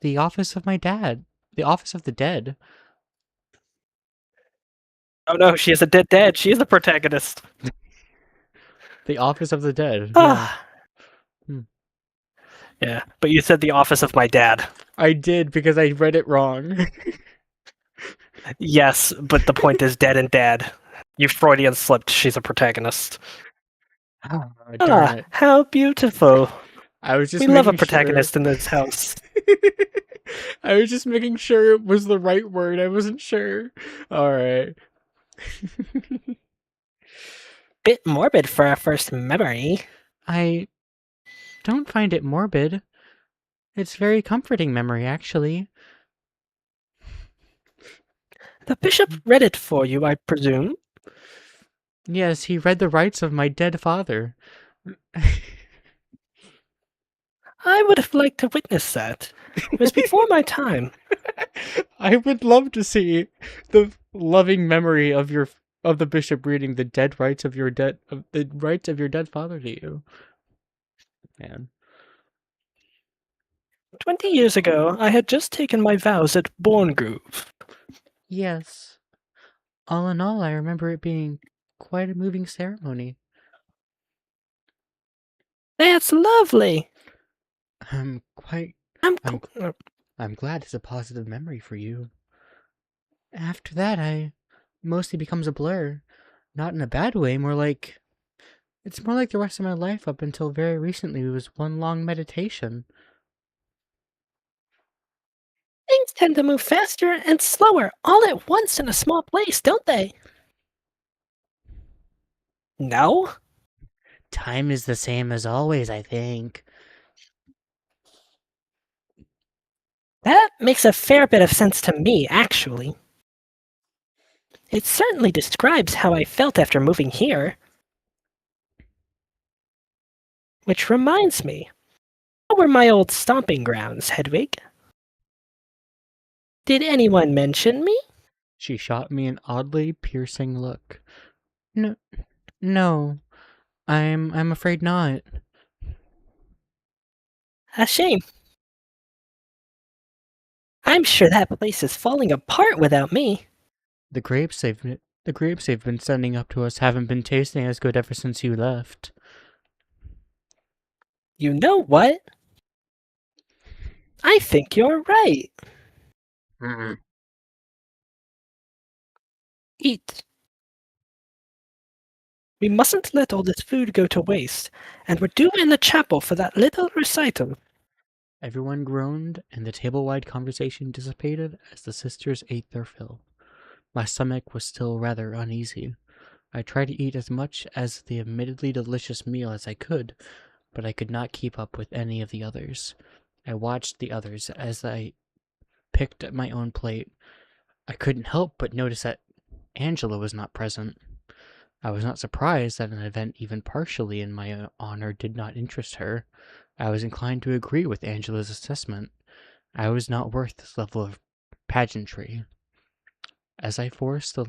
the office of my dad, the office of the dead. Oh no, she is a dead. She is the protagonist. The office of the dead. Yeah. Ah, Hmm. yeah. But you said the office of my dad. I did because I read it wrong. Yes, but the point is dead and dad. You Freudian slipped. She's a protagonist. Oh, darn Ah, it. how beautiful. I was We just love a making sure. protagonist in this house. I was just making sure it was the right word. I wasn't sure. All right. Bit morbid for our first memory. I don't find it morbid. It's very comforting memory, actually. The bishop read it for you, I presume. Yes, he read the rights of my dead father. I would have liked to witness that. It was before my time. I would love to see the loving memory of the bishop reading the the rights of your dead father to you. Man. 20 years ago, I had just taken my vows at Bournegrove. Yes. All in all, I remember it being quite a moving ceremony. That's lovely. I'm quite I'm. I'm I'm glad it's a positive memory for you. After that, I mostly becomes a blur. Not in a bad way, it's more like the rest of my life up until very recently was one long meditation. Things tend to move faster and slower all at once in a small place, don't they? No? Time is the same as always, I think. That makes a fair bit of sense to me, actually. It certainly describes how I felt after moving here. Which reminds me, what were my old stomping grounds, Hedwig? Did anyone mention me? She shot me an oddly piercing look. No, no, I'm afraid not. A shame. I'm sure that place is falling apart without me. The grapes they've been sending up to us haven't been tasting as good ever since you left. You know what? I think you're right. Mm. Eat. We mustn't let all this food go to waste, and we're due in the chapel for that little recital. Everyone groaned, and the table-wide conversation dissipated as the sisters ate their fill. My stomach was still rather uneasy. I tried to eat as much as the admittedly delicious meal as I could, but I could not keep up with any of the others. I watched the others as I picked at my own plate. I couldn't help but notice that Angela was not present. I was not surprised that an event even partially in my honor did not interest her. I was inclined to agree with Angela's assessment. I was not worth this level of pageantry. As I forced the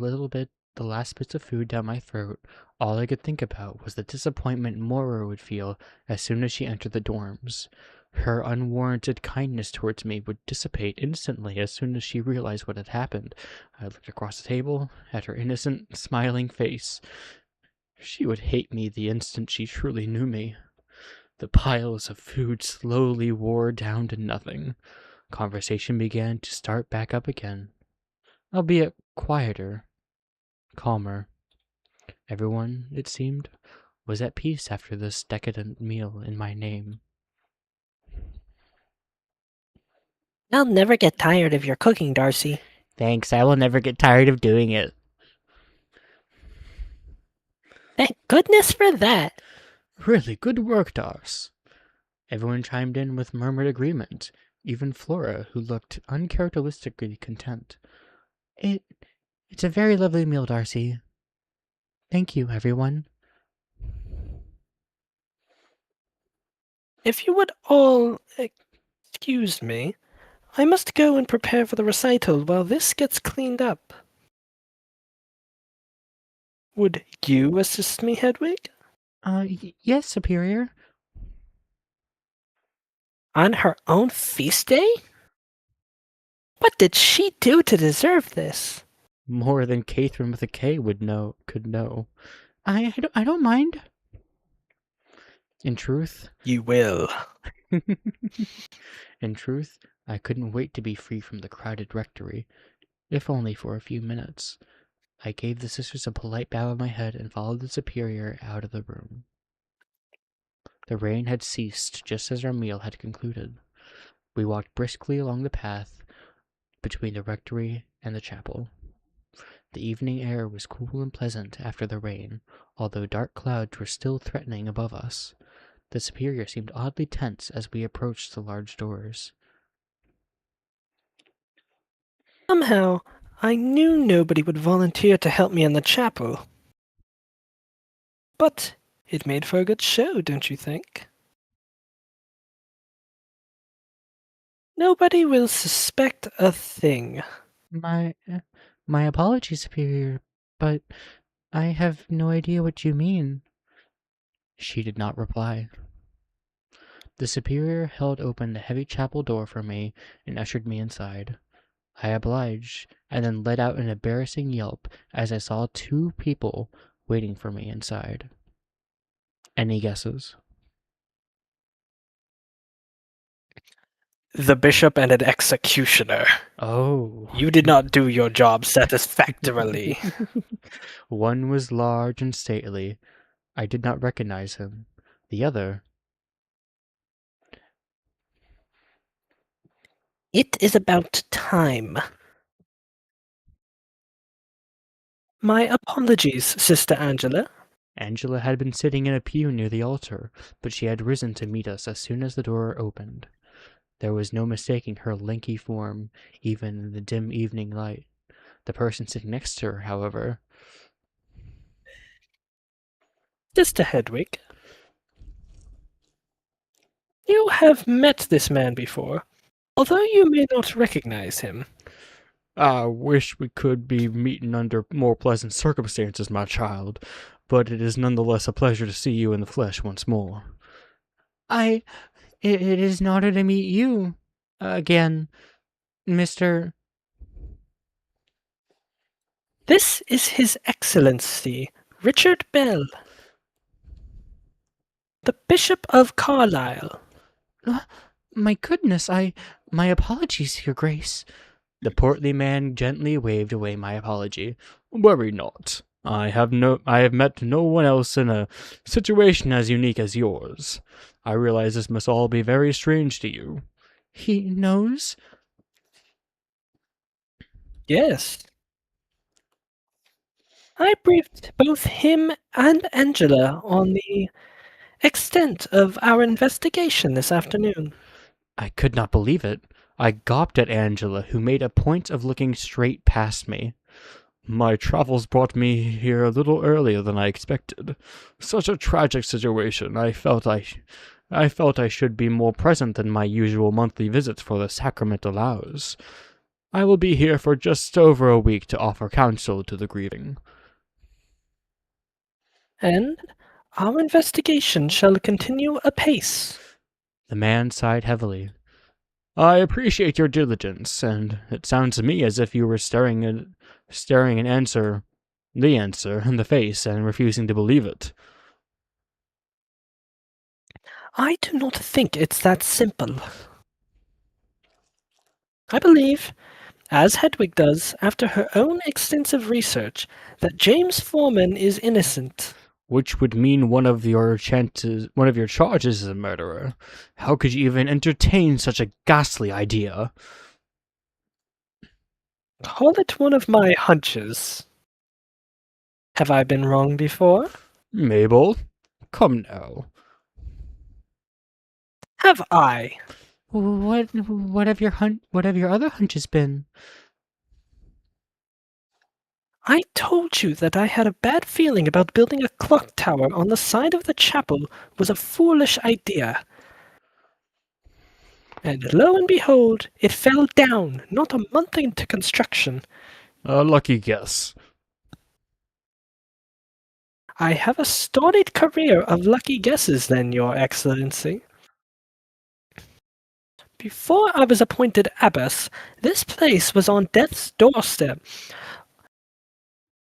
last bits of food down my throat, all I could think about was the disappointment Mora would feel as soon as she entered the dorms. Her unwarranted kindness towards me would dissipate instantly as soon as she realized what had happened. I looked across the table at her innocent, smiling face. She would hate me the instant she truly knew me. The piles of food slowly wore down to nothing. Conversation began to start back up again, albeit quieter, calmer. Everyone, it seemed, was at peace after this decadent meal in my name. I'll never get tired of your cooking, Darcy. Thanks, I will never get tired of doing it. Thank goodness for that. Really good work, Dars. Everyone chimed in with murmured agreement, even Flora, who looked uncharacteristically content. It it's a very lovely meal, Darcy. Thank you, everyone. If you would all excuse me, I must go and prepare for the recital while this gets cleaned up. Would you assist me, Hedwig? Yes, Superior. On her own feast day? What did she do to deserve this? More than Catherine with a K could know. I don't mind. In truth, You will. in truth, I couldn't wait to be free from the crowded rectory, if only for a few minutes. I gave the sisters a polite bow of my head and followed the superior out of the room. The rain had ceased just as our meal had concluded. We walked briskly along the path between the rectory and the chapel. The evening air was cool and pleasant after the rain, although dark clouds were still threatening above us. The superior seemed oddly tense as we approached the large doors. Somehow, I knew nobody would volunteer to help me in the chapel. But it made for a good show, don't you think? Nobody will suspect a thing. My, my apologies, superior, but I have no idea what you mean. She did not reply. The superior held open the heavy chapel door for me and ushered me inside. I obliged, and then let out an embarrassing yelp as I saw two people waiting for me inside. Any guesses? The bishop and an executioner. Oh. You did not do your job satisfactorily. One was large and stately. I did not recognize him. The other, It is about time. My apologies, Sister Angela. Angela, had been sitting in a pew near the altar, but she had risen to meet us as soon as the door opened. There was no mistaking her lanky form, even in the dim evening light. The person sitting next to her, however. Sister Hedwig, you have met this man before, although you may not recognize him. I wish we could be meeting under more pleasant circumstances, my child, but it is nonetheless a pleasure to see you in the flesh once more. It is an honor to meet you again, Mr. This is His Excellency, Richard Bell, the Bishop of Carlisle. My goodness, my apologies, Your Grace. The portly man gently waved away my apology. Worry not. I have met no one else in a situation as unique as yours. I realize this must all be very strange to you. He knows? Yes. I briefed both him and Angela on the extent of our investigation this afternoon. I could not believe it. I gawped at Angela, who made a point of looking straight past me. My travels brought me here a little earlier than I expected. Such a tragic situation. I felt I should be more present than my usual monthly visits for the sacrament allows. I will be here for just over a week to offer counsel to the grieving. And our investigation shall continue apace. The man sighed heavily. I appreciate your diligence, and it sounds to me as if you were staring the answer in the face and refusing to believe it. I do not think it's that simple. I believe, as Hedwig does after her own extensive research, that James Foreman is innocent. Which would mean one of your charges is a murderer. How could you even entertain such a ghastly idea? Call it one of my hunches. Have I been wrong before? Mabel, come now. Have I? What have your other hunches been? I told you that I had a bad feeling about building a clock tower on the side of the chapel was a foolish idea. And lo and behold, it fell down, not a month into construction. A lucky guess. I have a storied career of lucky guesses then, Your Excellency. Before I was appointed abbess, this place was on death's doorstep.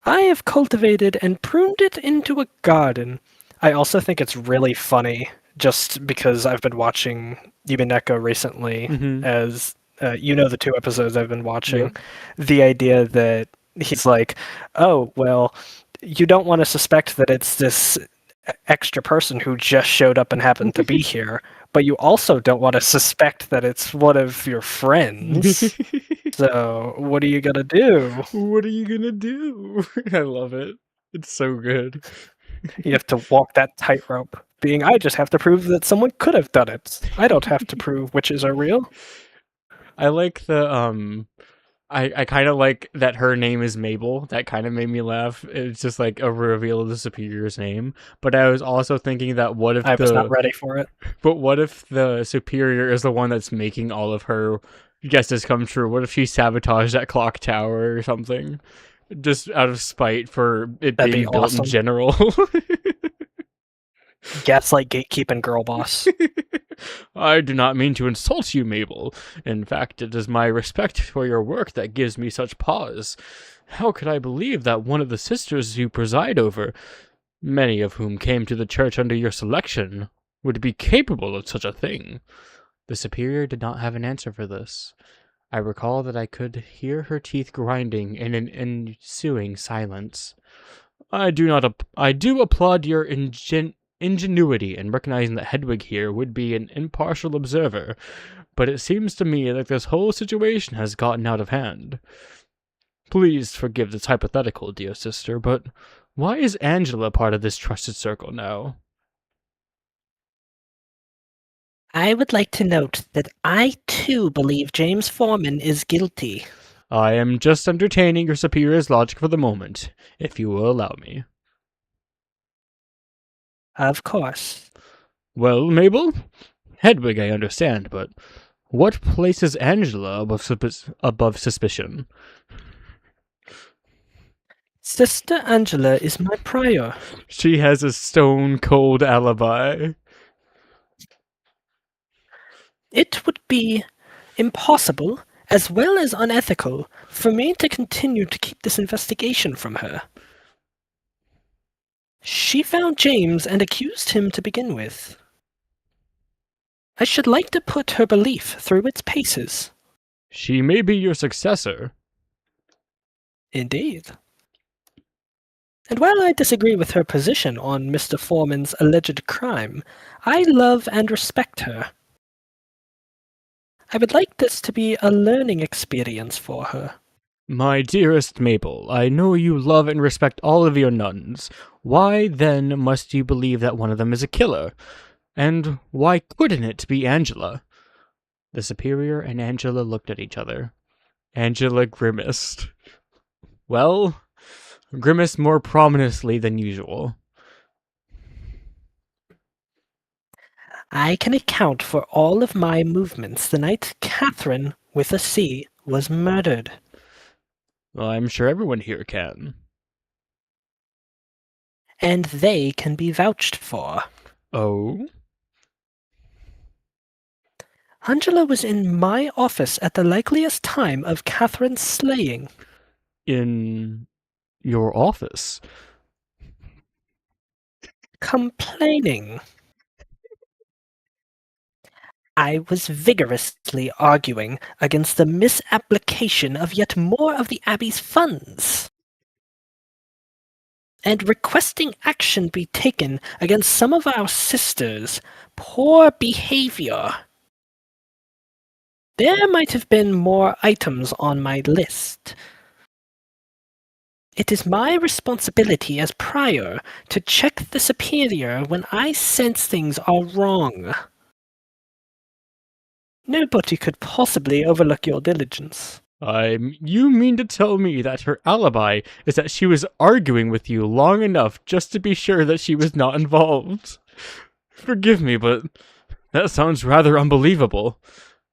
I have cultivated and pruned it into a garden. I also think it's really funny, just because I've been watching Yumineko recently, as the 2 episodes I've been watching. Yep. The idea that he's like, oh, well, you don't want to suspect that it's this extra person who just showed up and happened to be here, but you also don't want to suspect that it's one of your friends. So, what are you gonna do? What are you gonna do? I love it. It's so good. You have to walk that tightrope. I just have to prove that someone could have done it. I don't have to prove witches are real. I like the I kind of like that her name is Mabel. That kind of made me laugh. It's just like a reveal of the superior's name. But I was also thinking that I was not ready for it. But what if the superior is the one that's making all of her guesses come true? What if she sabotaged that clock tower or something? Just out of spite for it That'd being be built awesome. in general. Gaslight, gatekeeping, girl boss. I do not mean to insult you, Mabel. In fact, it is my respect for your work that gives me such pause. How could I believe that one of the sisters you preside over, many of whom came to the church under your selection, would be capable of such a thing? The superior did not have an answer for this. I recall that I could hear her teeth grinding in an ensuing silence. I do applaud your ingenuity in recognizing that Hedwig here would be an impartial observer, but it seems to me that this whole situation has gotten out of hand. Please forgive this hypothetical, dear sister, but why is Angela part of this trusted circle now? I would like to note that I too believe James Foreman is guilty. I am just entertaining your superior's logic for the moment, if you will allow me. Of course. Well, Mabel? Hedwig, I understand, but what places Angela above suspicion? Sister Angela is my prior. She has a stone cold alibi. It would be impossible, as well as unethical, for me to continue to keep this investigation from her. She found James and accused him to begin with. I should like to put her belief through its paces. She may be your successor. Indeed. And while I disagree with her position on Mr. Foreman's alleged crime, I love and respect her. I would like this to be a learning experience for her. My dearest Mabel, I know you love and respect all of your nuns. Why then must you believe that one of them is a killer? And why couldn't it be Angela? The superior and Angela looked at each other. Angela grimaced. Well, grimaced more prominently than usual. I can account for all of my movements the night Catherine, with a C, was murdered. Well, I'm sure everyone here can. And they can be vouched for. Oh? Angela was in my office at the likeliest time of Catherine's slaying. In your office? Complaining. I was vigorously arguing against the misapplication of yet more of the Abbey's funds, and requesting action be taken against some of our sisters' poor behavior. There might have been more items on my list. It is my responsibility as prior to check the superior when I sense things are wrong. Nobody could possibly overlook your diligence. You mean to tell me that her alibi is that she was arguing with you long enough just to be sure that she was not involved? Forgive me, but that sounds rather unbelievable.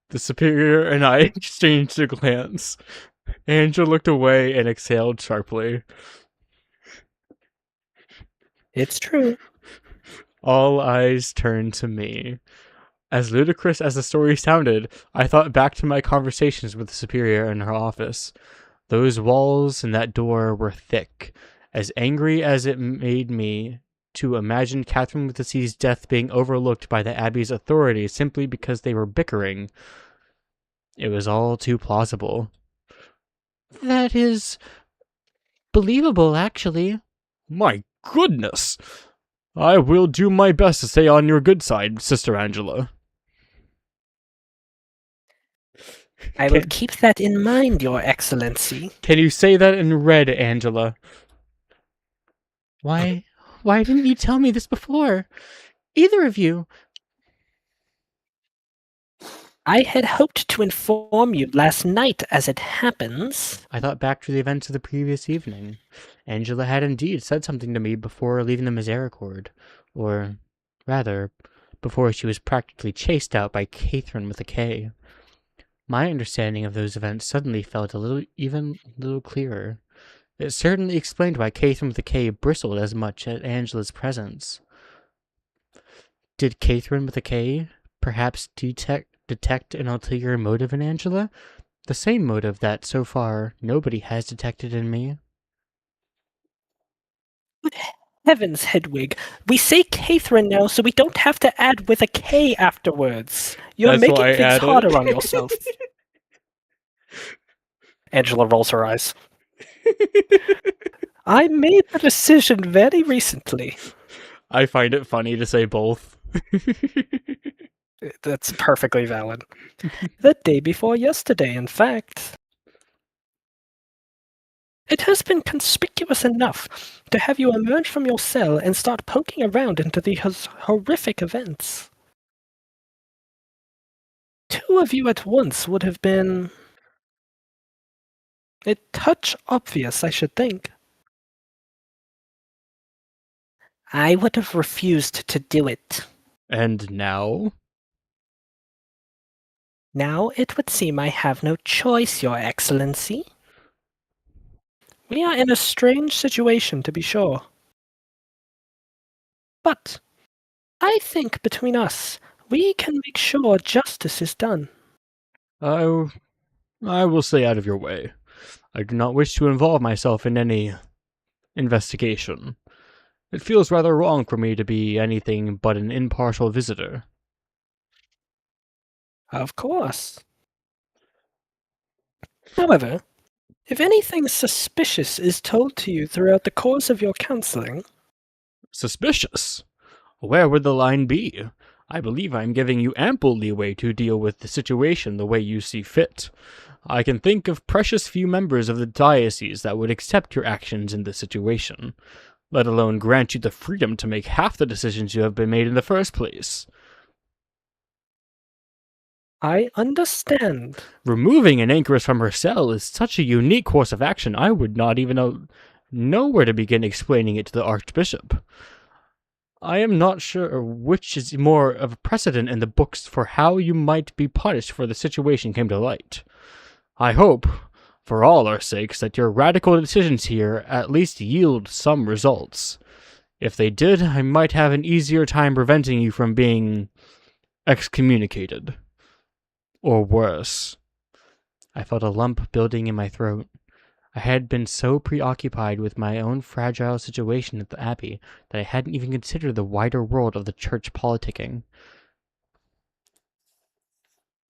The superior and I exchanged a glance. Angela looked away and exhaled sharply. It's true. All eyes turned to me. As ludicrous as the story sounded, I thought back to my conversations with the superior in her office. Those walls and that door were thick. As angry as it made me to imagine Catherine with the C's death being overlooked by the Abbey's authorities simply because they were bickering, it was all too plausible. That is believable, actually. My goodness! I will do my best to stay on your good side, Sister Angela. I will keep that in mind, Your Excellency. Can you say that in red, Angela? Why didn't you tell me this before? Either of you. I had hoped to inform you last night, as it happens. I thought back to the events of the previous evening. Angela had indeed said something to me before leaving the Misericorde. Or, rather, before she was practically chased out by Catherine with a K. My understanding of those events suddenly felt a little clearer. It certainly explained why Catherine with a K bristled as much at Angela's presence. Did Catherine with a K perhaps detect an ulterior motive in Angela? The same motive that, so far, nobody has detected in me. Good heavens, Hedwig. We say Catherine now so we don't have to add with a K afterwards. You're That's making why I things added. harder on yourself. Angela rolls her eyes. I made the decision very recently. I find it funny to say both. That's perfectly valid. The day before yesterday, in fact. It has been conspicuous enough to have you emerge from your cell and start poking around into these horrific events. Two of you at once would have been A touch obvious, I should think. I would have refused to do it. And now? Now it would seem I have no choice, Your Excellency. We are in a strange situation, to be sure. But I think between us, we can make sure justice is done. I, I will stay out of your way. I do not wish to involve myself in any investigation. It feels rather wrong for me to be anything but an impartial visitor. Of course. However, if anything suspicious is told to you throughout the course of your counseling, Suspicious? Where would the line be? I believe I am giving you ample leeway to deal with the situation the way you see fit. I can think of precious few members of the diocese that would accept your actions in this situation, let alone grant you the freedom to make half the decisions you have been made in the first place. I understand. Removing an anchoress from her cell is such a unique course of action, I would not even know where to begin explaining it to the Archbishop. I am not sure which is more of a precedent in the books for how you might be punished for the situation came to light. I hope, for all our sakes, that your radical decisions here at least yield some results. If they did, I might have an easier time preventing you from being excommunicated. Or worse. I felt a lump building in my throat. I had been so preoccupied with my own fragile situation at the Abbey that I hadn't even considered the wider world of the church politicking.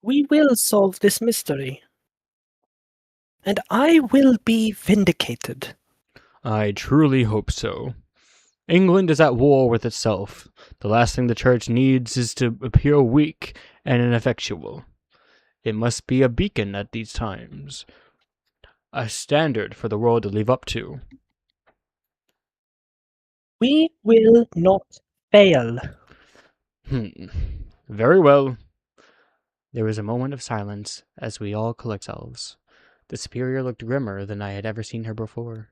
We will solve this mystery. And I will be vindicated. I truly hope so. England is at war with itself. The last thing the church needs is to appear weak and ineffectual. It must be a beacon at these times, a standard for the world to live up to. We will not fail. Very well. There was a moment of silence as we all collect ourselves. The superior looked grimmer than I had ever seen her before.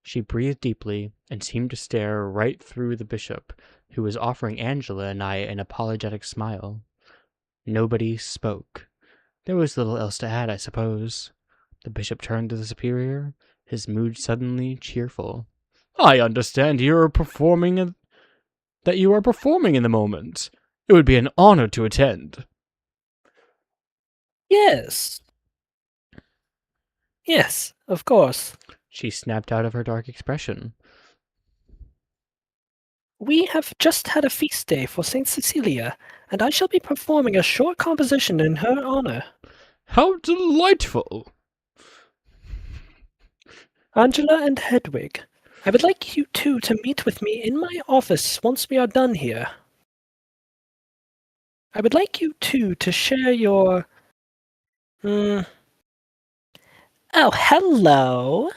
She breathed deeply and seemed to stare right through the bishop, who was offering Angela and I an apologetic smile. Nobody spoke. There was little else to add, I suppose. The bishop turned to the superior, his mood suddenly cheerful. I understand that you are performing in the moment. It would be an honor to attend. Yes. Yes, of course. She snapped out of her dark expression. We have just had a feast day for Saint Cecilia, and I shall be performing a short composition in her honor. How delightful! Angela and Hedwig, I would like you two to meet with me in my office once we are done here. I would like you two to share your... Oh, hello.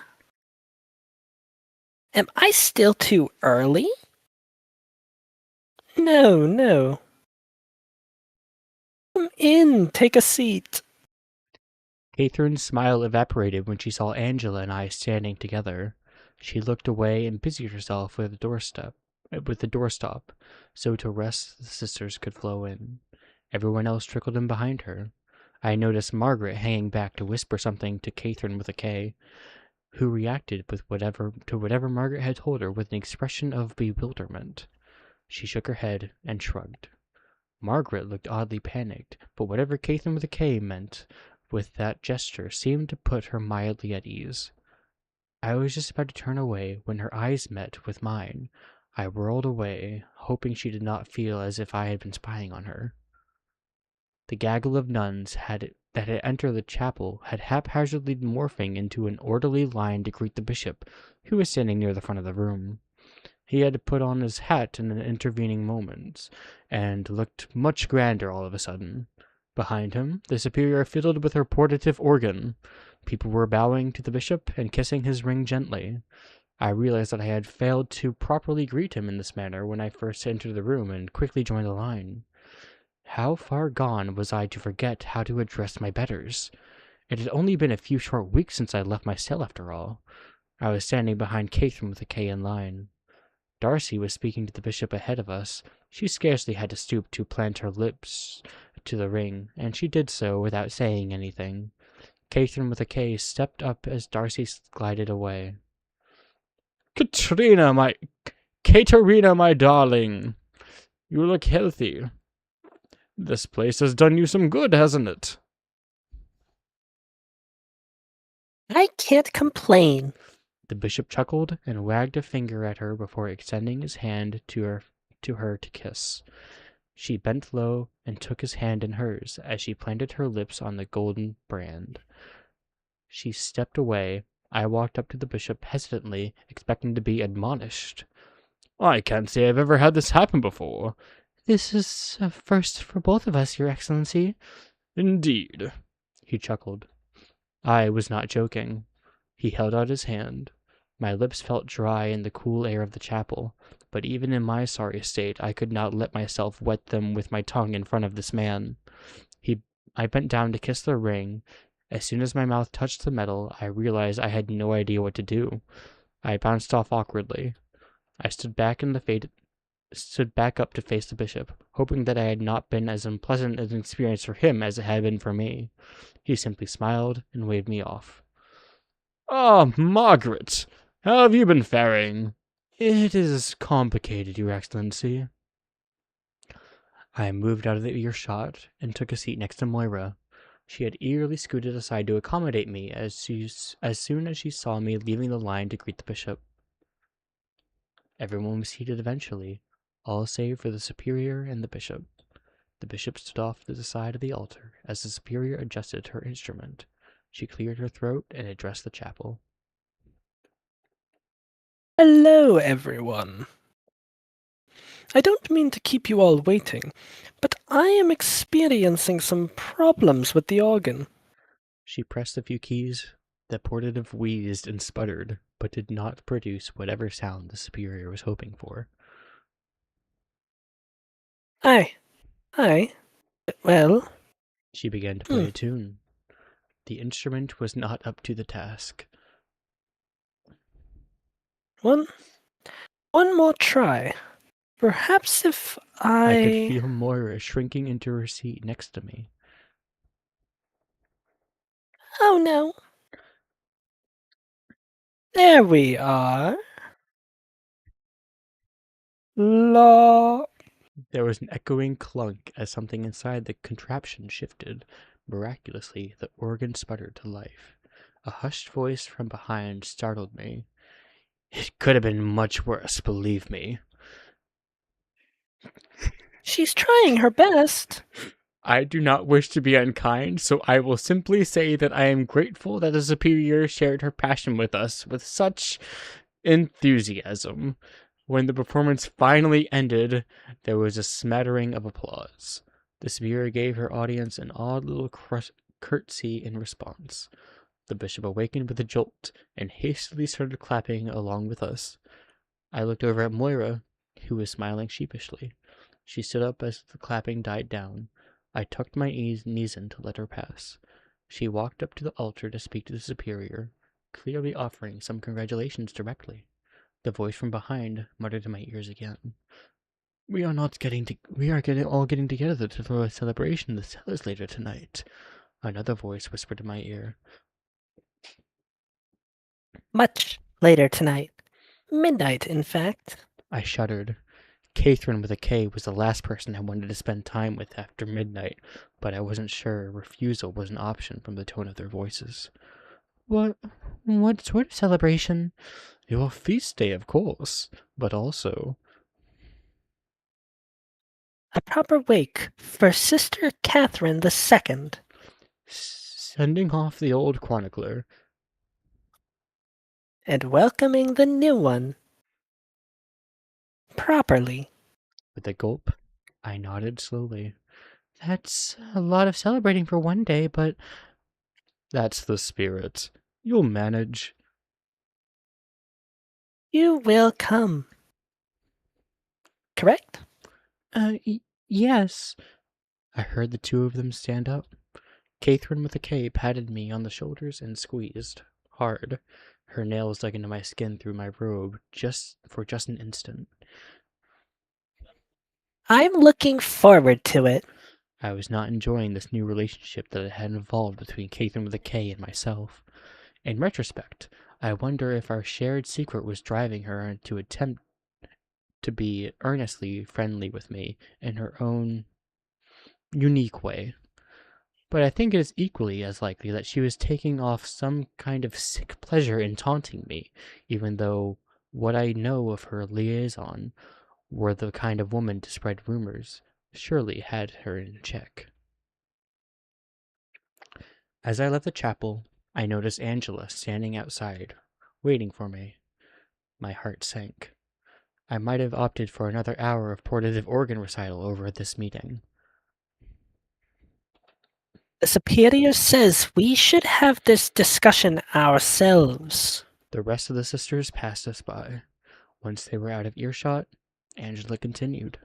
Am I still too early? No, no. Come in, take a seat. Catherine's smile evaporated when she saw Angela and I standing together. She looked away and busied herself with the doorstop, so to rest the sisters could flow in. Everyone else trickled in behind her. I noticed Margaret hanging back to whisper something to Catherine with a K, who reacted with whatever Margaret had told her with an expression of bewilderment. She shook her head and shrugged. Margaret looked oddly panicked, but whatever Catherine with a K meant with that gesture seemed to put her mildly at ease. I was just about to turn away when her eyes met with mine. I whirled away, hoping she did not feel as if I had been spying on her. The gaggle of nuns that had entered the chapel had haphazardly morphing into an orderly line to greet the bishop, who was standing near the front of the room. He had put on his hat in an intervening moment, and looked much grander all of a sudden. Behind him, the superior fiddled with her portative organ. People were bowing to the bishop and kissing his ring gently. I realized that I had failed to properly greet him in this manner when I first entered the room and quickly joined the line. How far gone was I to forget how to address my betters? It had only been a few short weeks since I left my cell after all. I was standing behind Catherine with a K in line. Darcy was speaking to the bishop ahead of us. She scarcely had to stoop to plant her lips to the ring, and she did so without saying anything. Catherine with a K stepped up as Darcy glided away. Katerina, my darling, you look healthy. This place has done you some good, hasn't it? I can't complain. The bishop chuckled and wagged a finger at her before extending his hand to her to kiss. She bent low and took his hand in hers as she planted her lips on the golden brand. She stepped away. I walked up to the bishop hesitantly, expecting to be admonished. I can't say I've ever had this happen before. This is a first for both of us, Your Excellency. Indeed, he chuckled. I was not joking. He held out his hand. My lips felt dry in the cool air of the chapel, but even in my sorry state I could not let myself wet them with my tongue in front of this man. I bent down to kiss the ring. As soon as my mouth touched the metal, I realized I had no idea what to do. I bounced off awkwardly. I stood back up to face the bishop, hoping that I had not been as unpleasant an experience for him as it had been for me. He simply smiled and waved me off. Ah, Margaret, how have you been faring? It is complicated, Your Excellency. I moved out of the earshot and took a seat next to Moira. She had eagerly scooted aside to accommodate me as soon as she saw me leaving the line to greet the bishop. Everyone was seated eventually, all save for the superior and the bishop. The bishop stood off to the side of the altar as the superior adjusted her instrument. She cleared her throat and addressed the chapel. Hello, everyone. I don't mean to keep you all waiting, but I am experiencing some problems with the organ. She pressed a few keys. The portative wheezed and sputtered, but did not produce whatever sound the superior was hoping for. I, well, She began to play a tune. The instrument was not up to the task. one more try. Perhaps if I could feel Moira shrinking into her seat next to me. Oh no. There we are. La. There was an echoing clunk as something inside the contraption shifted. Miraculously, the organ sputtered to life. A hushed voice from behind startled me. It could have been much worse, believe me. She's trying her best. I do not wish to be unkind, so I will simply say that I am grateful that the superior shared her passion with us with such enthusiasm. When the performance finally ended, there was a smattering of applause. The superior gave her audience an odd little curtsy in response. The bishop awakened with a jolt and hastily started clapping along with us. I looked over at Moira, who was smiling sheepishly. She stood up as the clapping died down. I tucked my knees in to let her pass. She walked up to the altar to speak to the superior, clearly offering some congratulations directly. The voice from behind muttered in my ears again. We are all getting together to throw a celebration in the cellars later tonight. Another voice whispered in my ear. Much later tonight. Midnight, in fact. I shuddered. Catherine with a K was the last person I wanted to spend time with after midnight, but I wasn't sure refusal was an option from the tone of their voices. What sort of celebration? Your feast day, of course, but also A proper wake for Sister Catherine II. sending off the old chronicler. And welcoming the new one. Properly. With a gulp, I nodded slowly. That's a lot of celebrating for one day, but that's the spirit. You'll manage. You will come. Correct? Yes. I heard the two of them stand up. Catherine with a K patted me on the shoulders and squeezed hard. Her nails dug into my skin through my robe just an instant. I'm looking forward to it. I was not enjoying this new relationship that had evolved between Catherine with a K and myself. In retrospect, I wonder if our shared secret was driving her to attempt to be earnestly friendly with me in her own unique way. But I think it is equally as likely that she was taking off some kind of sick pleasure in taunting me, even though what I know of her liaison were the kind of woman to spread rumors surely had her in check. As I left the chapel, I noticed Angela standing outside, waiting for me. My heart sank. I might have opted for another hour of portative organ recital over this meeting. The superior says we should have this discussion ourselves. The rest of the sisters passed us by. Once they were out of earshot, Angela continued.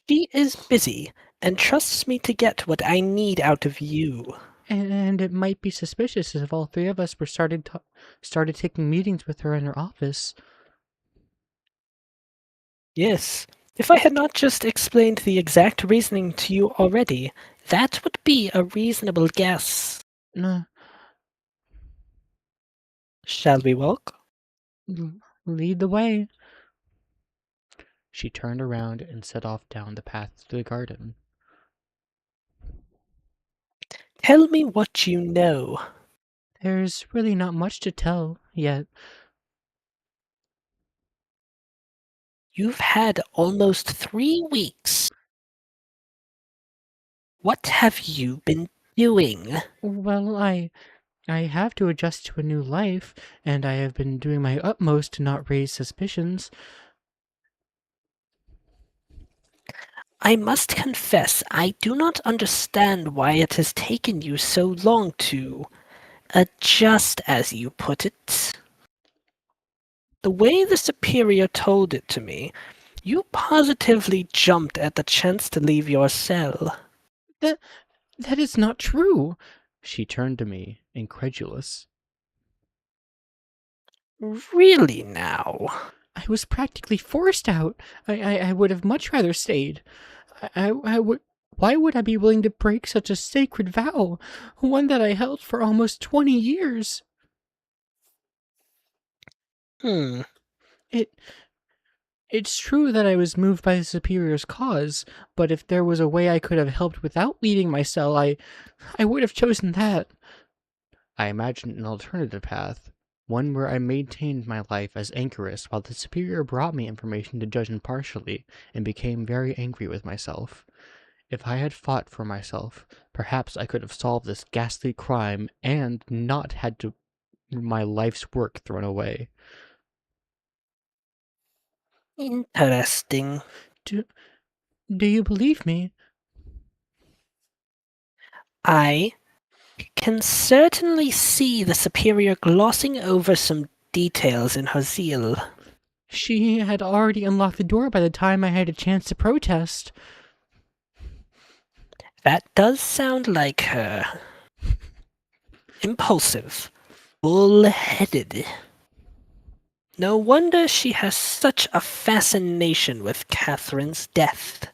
She is busy and trusts me to get what I need out of you. And it might be suspicious if all three of us were started taking meetings with her in her office. Yes, if I had not just explained the exact reasoning to you already, that would be a reasonable guess. Nah, Shall we walk? lead the way. She turned around and set off down the path to the garden. Tell me what you know. There's really not much to tell yet. You've had almost 3 weeks. What have you been doing? Well, I have to adjust to a new life, and I have been doing my utmost to not raise suspicions. I must confess, I do not understand why it has taken you so long to adjust, as you put it. The way the superior told it to me, you positively jumped at the chance to leave your cell. That that is not true. She turned to me, incredulous. Really now? I was practically forced out. I would have much rather stayed. I would. Why would I be willing to break such a sacred vow, one that I held for almost 20 years? Hmm. It it's true that I was moved by the superior's cause, but if there was a way I could have helped without leaving my cell, I would have chosen that. I imagined an alternative path, one where I maintained my life as anchoress while the superior brought me information to judge impartially, and became very angry with myself. If I had fought for myself, perhaps I could have solved this ghastly crime and not had my life's work thrown away. Interesting. Do, do you believe me? I can certainly see the superior glossing over some details in her zeal. She had already unlocked the door by the time I had a chance to protest. That does sound like her. Impulsive. Bull-headed. No wonder she has such a fascination with Catherine's death.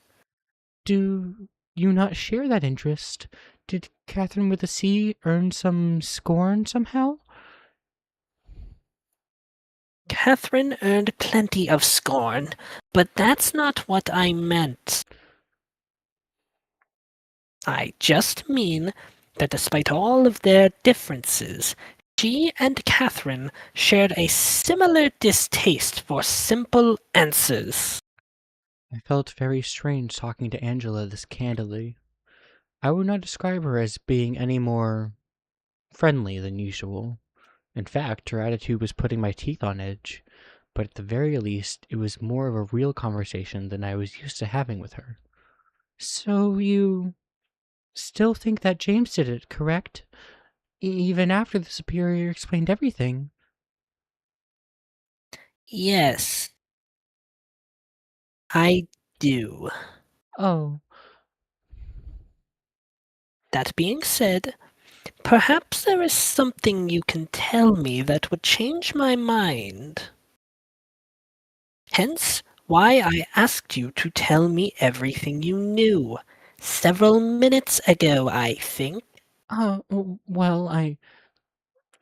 Do you not share that interest? Did Catherine with a C earn some scorn somehow? Catherine earned plenty of scorn, but that's not what I meant. I just mean that despite all of their differences, she and Catherine shared a similar distaste for simple answers. I felt very strange talking to Angela this candidly. I would not describe her as being any more friendly than usual. In fact, her attitude was putting my teeth on edge, but at the very least, it was more of a real conversation than I was used to having with her. So you still think that James did it, correct? Even after the superior explained everything. Yes, I do. Oh, That being said, perhaps there is something you can tell me that would change my mind. Hence, why I asked you to tell me everything you knew. Several minutes ago, I think. Well, I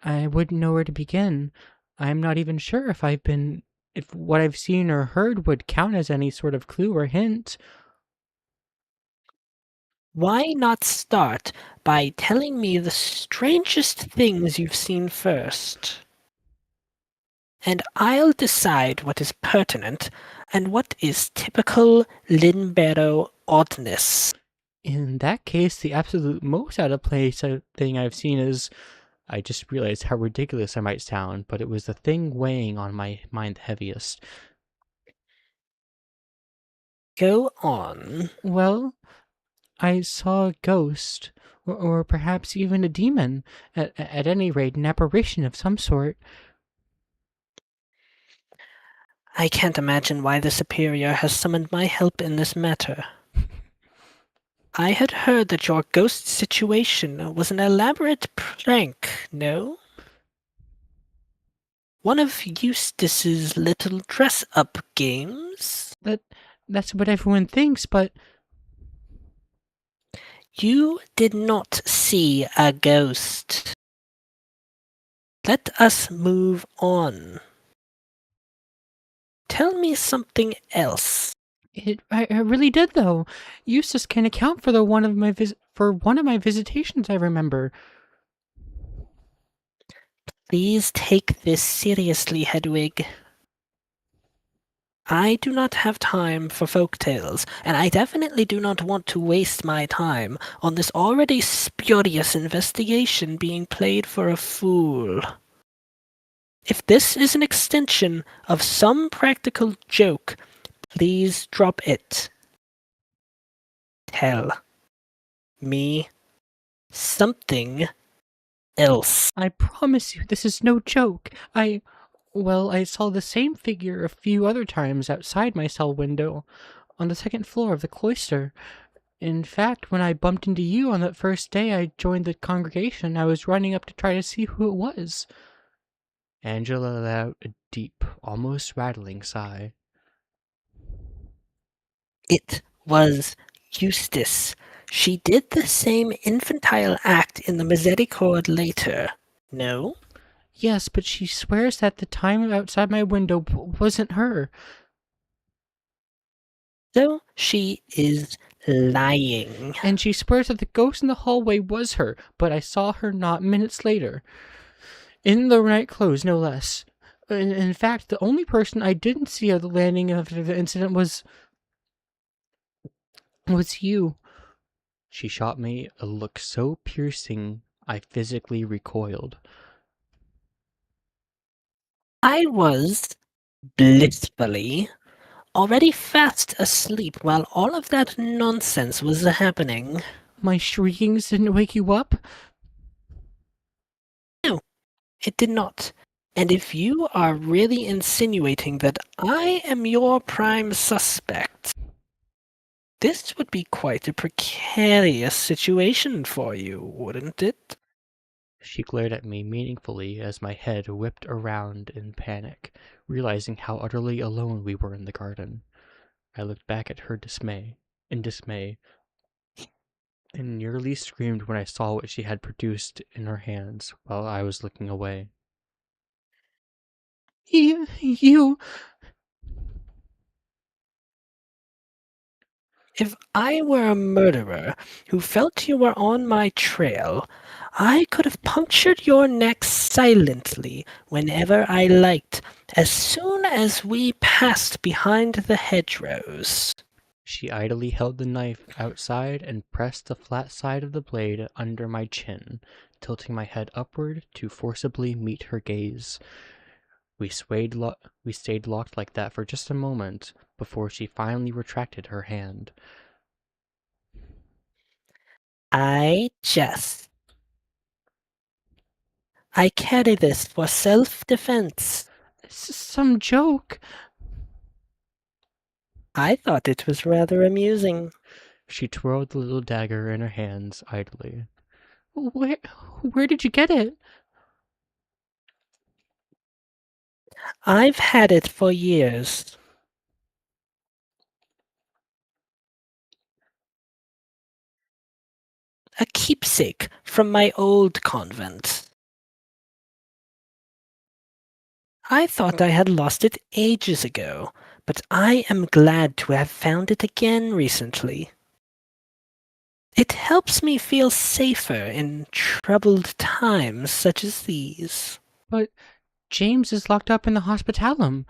wouldn't know where to begin. I'm not even sure if what I've seen or heard would count as any sort of clue or hint. Why not start by telling me the strangest things you've seen first? And I'll decide what is pertinent and what is typical Lindbarrow oddness. In that case, the absolute most out of place thing I've seen is I just realized how ridiculous I might sound, but it was the thing weighing on my mind the heaviest. Go on. Well, I saw a ghost, or perhaps even a demon, at any rate, an apparition of some sort. I can't imagine why the Superior has summoned my help in this matter. I had heard that your ghost situation was an elaborate prank, no? One of Eustace's little dress-up games? That that's what everyone thinks, but You did not see a ghost. Let us move on. Tell me something else. I really did though. Eustace can account for one of my visitations. I remember. Please take this seriously, Hedwig. I do not have time for folk tales, and I definitely do not want to waste my time on this already spurious investigation being played for a fool. If this is an extension of some practical joke, please drop it. Tell me something else. I promise you, this is no joke. I saw the same figure a few other times outside my cell window, on the second floor of the cloister. In fact, when I bumped into you on that first day I joined the congregation, I was running up to try to see who it was. Angela let out a deep, almost rattling sigh. It was Eustace. She did the same infantile act in the Misericorde later. No? Yes, but she swears that the time outside my window wasn't her. So she is lying. And she swears that the ghost in the hallway was her, but I saw her not minutes later. In the night clothes, no less. In fact, the only person I didn't see at the landing after the incident was you. She shot me a look so piercing I physically recoiled. I was blissfully already fast asleep while all of that nonsense was happening. My shriekings didn't wake you up? No, it did not. And if you are really insinuating that I am your prime suspect, this would be quite a precarious situation for you, wouldn't it? She glared at me meaningfully as my head whipped around in panic, realizing how utterly alone we were in the garden. I looked back at her in dismay, and nearly screamed when I saw what she had produced in her hands while I was looking away. You. If I were a murderer who felt you were on my trail, I could have punctured your neck silently whenever I liked, as soon as we passed behind the hedgerows. She idly held the knife outside and pressed the flat side of the blade under my chin, tilting my head upward to forcibly meet her gaze. We stayed locked like that for just a moment before she finally retracted her hand. I jest. I carry this for self-defense. Some joke. I thought it was rather amusing. She twirled the little dagger in her hands idly. Where, where did you get it? I've had it for years. A keepsake from my old convent. I thought I had lost it ages ago, but I am glad to have found it again recently. It helps me feel safer in troubled times such as these. But James is locked up in the hospitalum.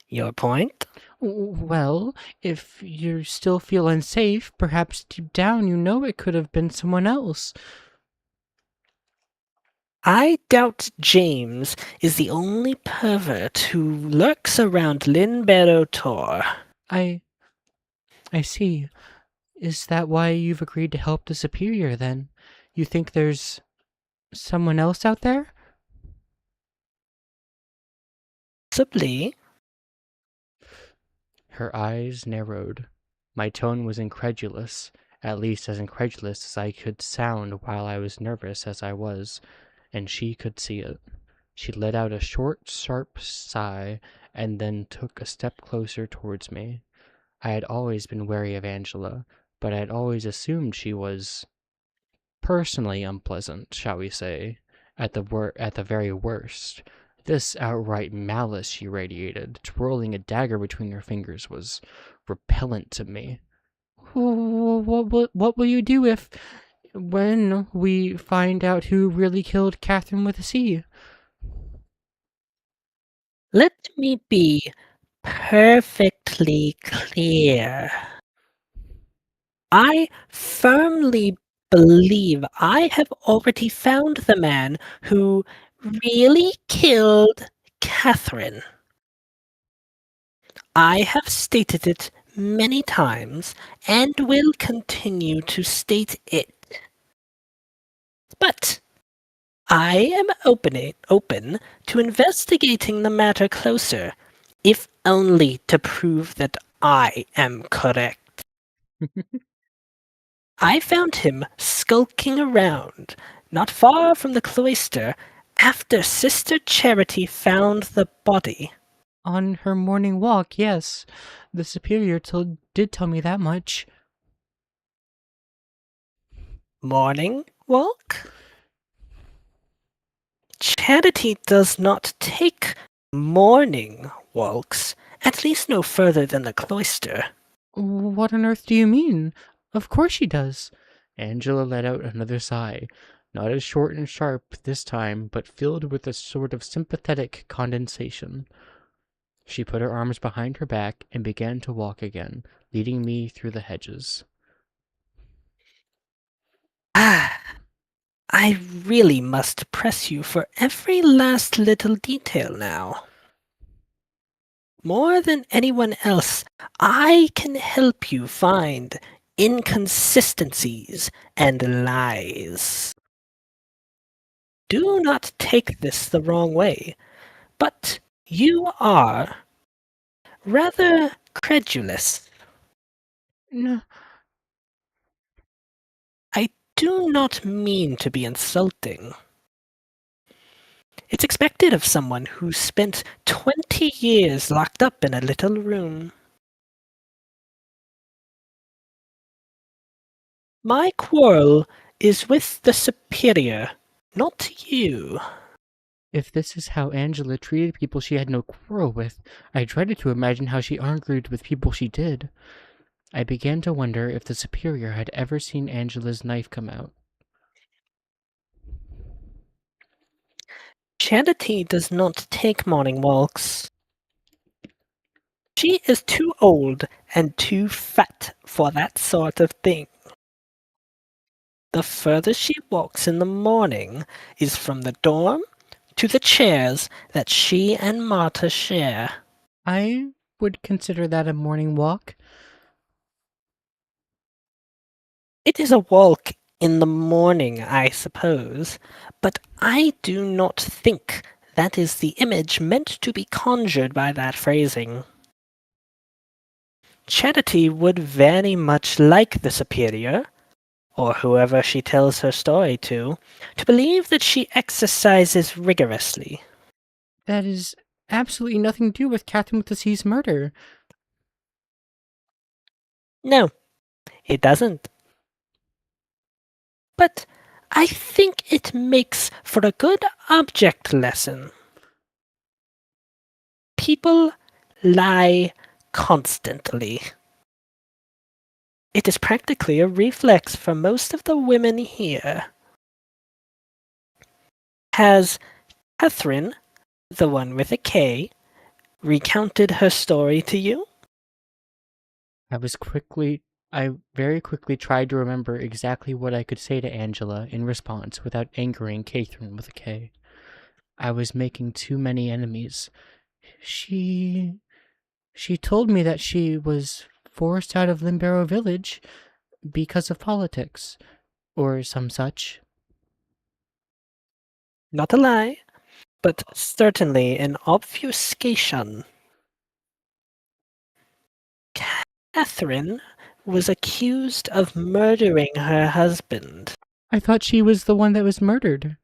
Your point? Well, if you still feel unsafe, perhaps deep down you know it could have been someone else. I doubt James is the only pervert who lurks around Linbero Tor. I see. Is that why you've agreed to help the Superior, then? You think there's someone else out there? Possibly. Her eyes narrowed. My tone was incredulous, at least as incredulous as I could sound while I was nervous as I was, and she could see it. She let out a short, sharp sigh, and then took a step closer towards me. I had always been wary of Angela, but I had always assumed she was personally unpleasant, shall we say, at the very worst. This outright malice she radiated, twirling a dagger between her fingers, was repellent to me. What will you do if, when we find out who really killed Catherine with a C? Let me be perfectly clear. I firmly believe I have already found the man who really killed Catherine. I have stated it many times and will continue to state it. But I am open to investigating the matter closer, if only to prove that I am correct. I found him skulking around, not far from the cloister, after Sister Charity found the body. On her morning walk, yes. The Superior did tell me that much. Morning walk? Charity does not take morning walks, at least no further than the cloister. What on earth do you mean? Of course she does. Angela let out another sigh, not as short and sharp this time, but filled with a sort of sympathetic condensation. She put her arms behind her back and began to walk again, leading me through the hedges. Ah, I really must press you for every last little detail now. More than anyone else, I can help you find inconsistencies and lies. Do not take this the wrong way, but you are rather credulous. No, I do not mean to be insulting. It's expected of someone who spent 20 years locked up in a little room. My quarrel is with the Superior, not you. if this is how Angela treated people she had no quarrel with, I dreaded to imagine how she argued with people she did. I began to wonder if the Superior had ever seen Angela's knife come out. Charity does not take morning walks. She is too old and too fat for that sort of thing. The furthest she walks in the morning is from the dorm to the chairs that she and Marta share. I would consider that a morning walk. It is a walk in the morning, I suppose, but I do not think that is the image meant to be conjured by that phrasing. Charity would very much like the superior, or whoever she tells her story to believe that she exercises rigorously. That is absolutely nothing to do with Catherine with the C's murder. No, it doesn't. But I think it makes for a good object lesson. People lie constantly. It is practically a reflex for most of the women here. Has Catherine, the one with a K, recounted her story to you? I very quickly tried to remember exactly what I could say to Angela in response without angering Catherine with a K. I was making too many enemies. She she told me that she was forced out of Limbero village because of politics, or some such. Not a lie, but certainly an obfuscation. Catherine was accused of murdering her husband. I thought she was the one that was murdered.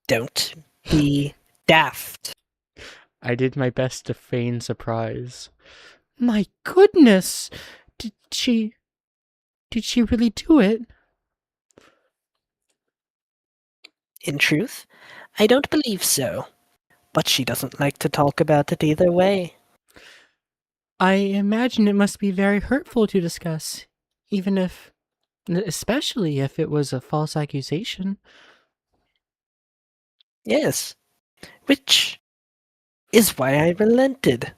Don't be daft. I did my best to feign surprise. My goodness! Did she did she really do it? In truth, I don't believe so, but she doesn't like to talk about it either way. I imagine it must be very hurtful to discuss, even if especially if it was a false accusation. Yes, which is why I relented.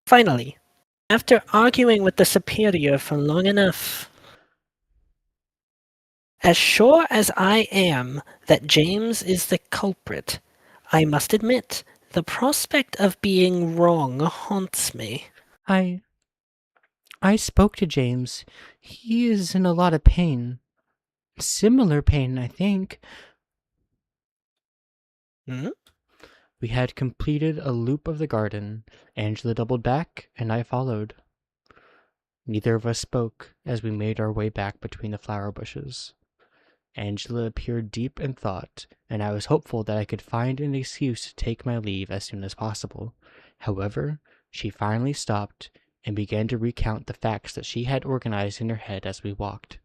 Finally, after arguing with the superior for long enough. As sure as I am that James is the culprit, I must admit, the prospect of being wrong haunts me. I I spoke to James. He is in a lot of pain. Similar pain, I think. Hmm? We had completed a loop of the garden. Angela doubled back, and I followed. Neither of us spoke as we made our way back between the flower bushes. Angela appeared deep in thought, and I was hopeful that I could find an excuse to take my leave as soon as possible. However, she finally stopped and began to recount the facts that she had organized in her head as we walked.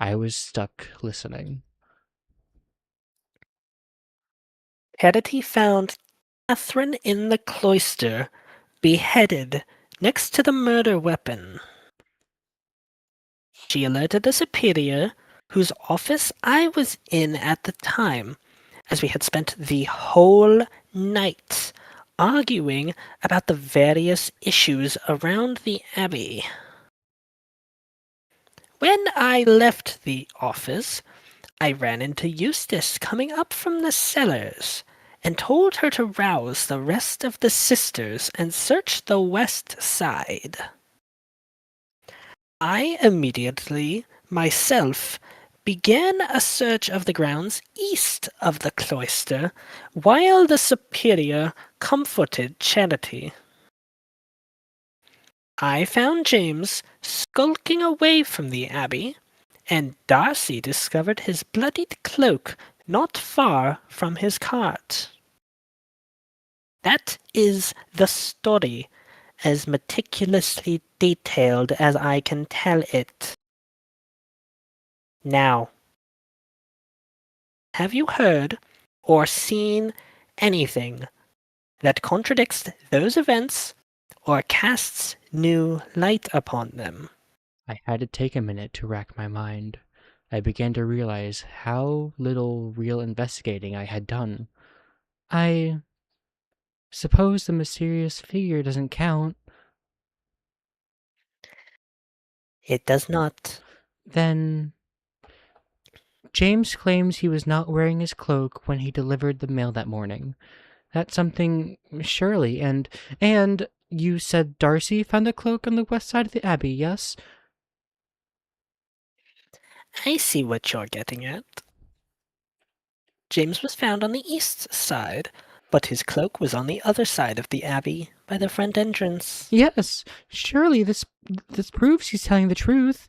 I was stuck listening. Charity found Catherine in the cloister, beheaded next to the murder weapon. She alerted the superior, whose office I was in at the time, as we had spent the whole night arguing about the various issues around the abbey. When I left the office, I ran into Eustace coming up from the cellars, and told her to rouse the rest of the sisters and search the west side. I immediately, myself, began a search of the grounds east of the cloister, while the superior comforted Charity. I found James skulking away from the abbey, and Darcy discovered his bloodied cloak not far from his cart. That is the story, as meticulously detailed as I can tell it. Now, have you heard or seen anything that contradicts those events or casts new light upon them? I had to take a minute to rack my mind. I began to realize how little real investigating I had done. I suppose the mysterious figure doesn't count. It does not. Then James claims he was not wearing his cloak when he delivered the mail that morning. That's something, surely. And you said Darcy found the cloak on the west side of the abbey, yes? I see what you're getting at. James was found on the east side, But his cloak was on the other side of the abbey, by the front entrance. Yes, surely this proves he's telling the truth.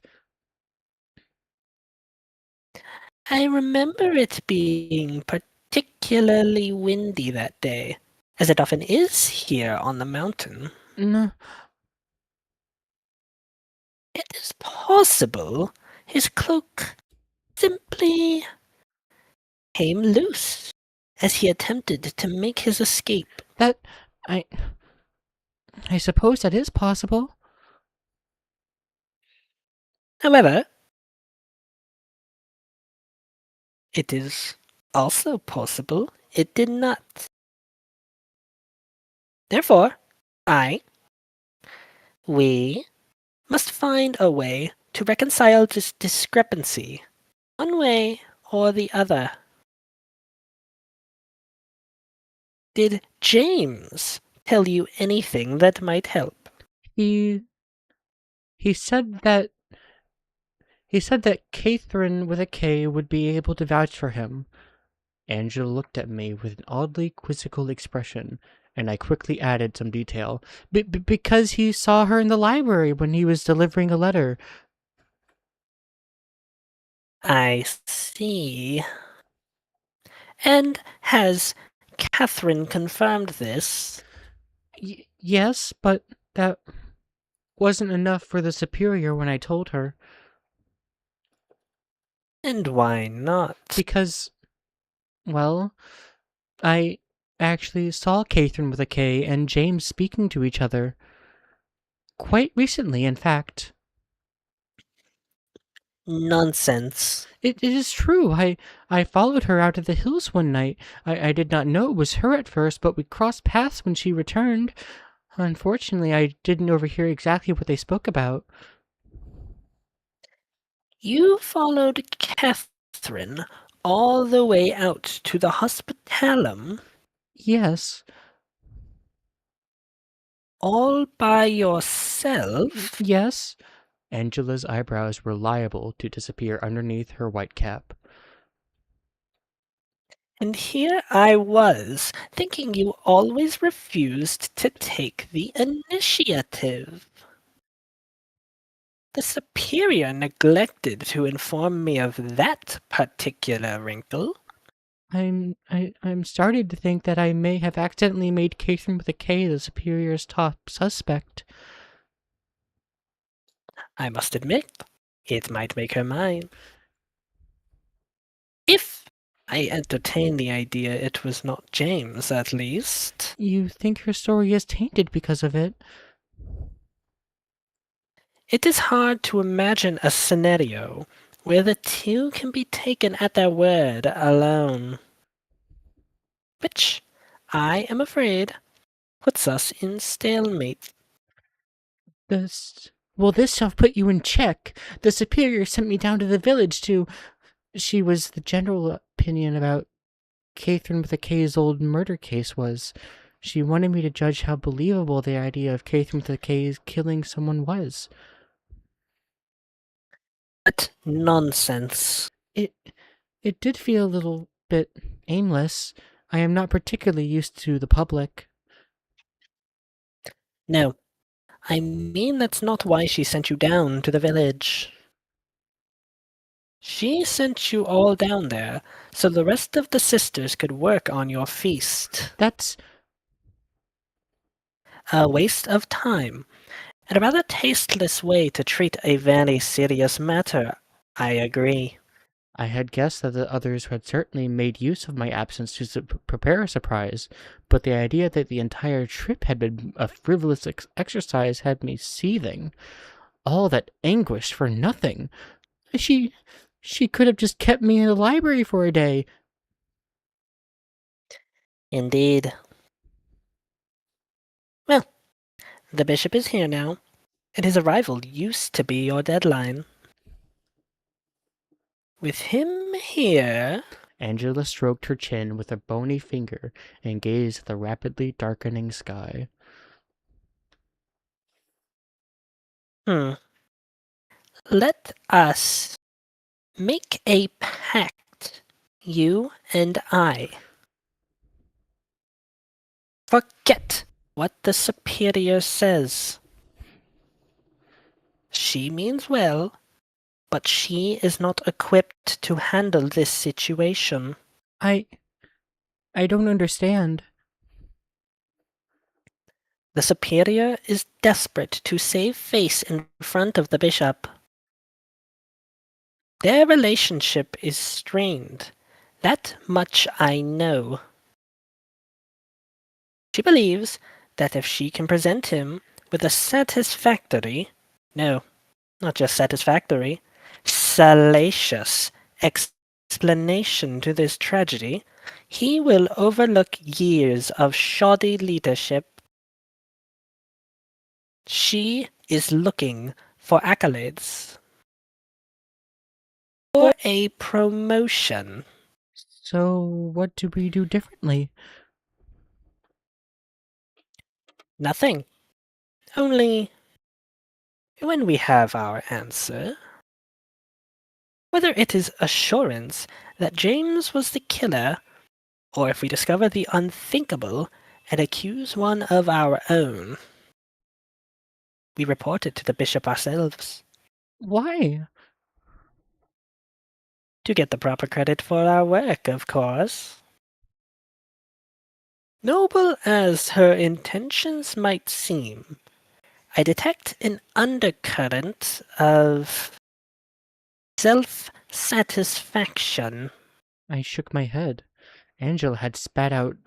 I remember it being particularly windy that day, as it often is here on the mountain. No, It is possible his cloak simply came loose as he attempted to make his escape. that I I suppose that is possible. However, it is also possible it did not. Therefore, we must find a way to reconcile this discrepancy, one way or the other. Did James tell you anything that might help? He he said that Catherine with a K would be able to vouch for him. Angela looked at me with an oddly quizzical expression, and I quickly added some detail. Because he saw her in the library when he was delivering a letter. I see. And has Catherine confirmed this? Yes, but that wasn't enough for the superior when I told her. And why not? Because, well, I actually saw Catherine with a K and James speaking to each other. Quite recently, in fact. Nonsense. It is true. I followed her out of the hills one night. I did not know it was her at first, but we crossed paths when she returned. Unfortunately, I didn't overhear exactly what they spoke about. You followed Catherine all the way out to the hospitalum Yes, all by yourself? yes. Angela's eyebrows were liable to disappear underneath her white cap. And here I was, thinking you always refused to take the initiative. The superior neglected to inform me of that particular wrinkle. I'm starting to think that I may have accidentally made Catherine with a K the superior's top suspect. I must admit, it might make her mine. If I entertain the idea it was not James, at least. You think her story is tainted because of it? It is hard to imagine a scenario where the two can be taken at their word alone. Which, I am afraid, puts us in stalemate. This shall put you in check. The superior sent me down to the village to. She was the general opinion about Catherine with a K's old murder case was. She wanted me to judge how believable the idea of Catherine with a K's killing someone was. But nonsense. It it did feel a little bit aimless. I am not particularly used to the public. No, I mean that's not why she sent you down to the village. She sent you all down there so the rest of the sisters could work on your feast. That's A waste of time, and a rather tasteless way to treat a very serious matter, I agree. I had guessed that the others had certainly made use of my absence to prepare a surprise, but the idea that the entire trip had been a frivolous exercise had me seething. All that anguish for nothing. She could have just kept me in the library for a day. Indeed. Well, the bishop is here now, and his arrival used to be your deadline. With him here... Angela stroked her chin with a bony finger and gazed at the rapidly darkening sky. Let us make a pact, you and I. Forget what the superior says. She means well, but she is not equipped to handle this situation. I don't understand. The superior is desperate to save face in front of the bishop. Their relationship is strained. That much I know. She believes that if she can present him with a satisfactory, no, not just satisfactory, salacious explanation to this tragedy, he will overlook years of shoddy leadership. She is looking for accolades, for a promotion. So, what do we do differently? Nothing. Only when we have our answer, whether it is assurance that James was the killer, or if we discover the unthinkable and accuse one of our own, we report it to the bishop ourselves Why? to get the proper credit for our work, of course. Noble as her intentions might seem, I detect an undercurrent of self-satisfaction. I shook my head. Angela had spat a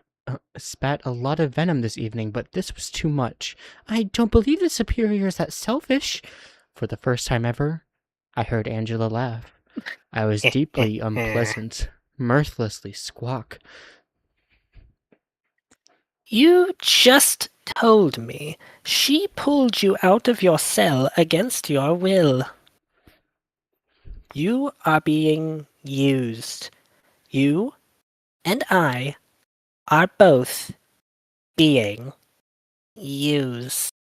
lot of venom this evening, but this was too much. I don't believe the superior is that selfish. For the first time ever, I heard Angela laugh. I was deeply unpleasant, mirthlessly squawk. You just told me she pulled you out of your cell against your will. You are being used. You and I are both being used.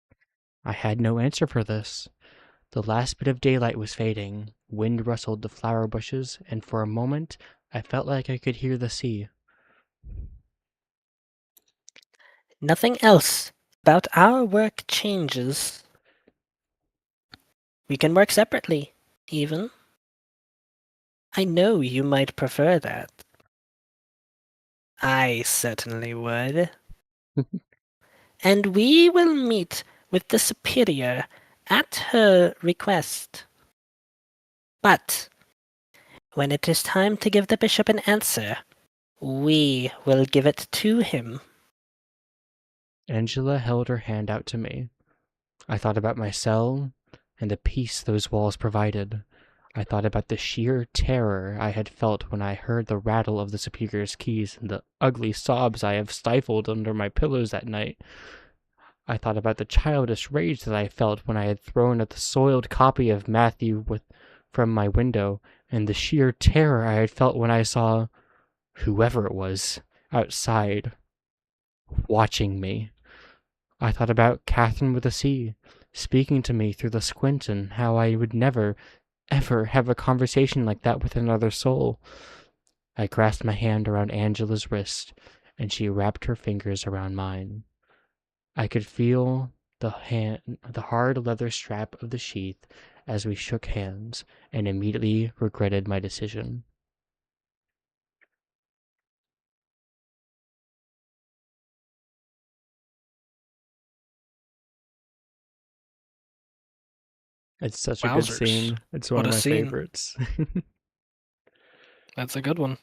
I had no answer for this. The last bit of daylight was fading. Wind rustled the flower bushes, and for a moment I felt like I could hear the sea. Nothing else about our work changes. We can work separately, even. I know you might prefer that. I certainly would. And we will meet with the superior at her request. But when it is time to give the bishop an answer, we will give it to him. Angela held her hand out to me. I thought about my cell and the peace those walls provided. I thought about the sheer terror I had felt when I heard the rattle of the superior's keys and the ugly sobs I have stifled under my pillows that night. I thought about the childish rage that I felt when I had thrown at the soiled copy of Matthew from my window, and the sheer terror I had felt when I saw whoever it was outside watching me. I thought about Catherine with a C, speaking to me through the squint, and how I would never, ever have a conversation like that with another soul. I grasped my hand around Angela's wrist, and she wrapped her fingers around mine. I could feel the hard leather strap of the sheath as we shook hands, and immediately regretted my decision. It's such a good Wowzers. scene. It's one What of a my scene. favorites. That's a good one.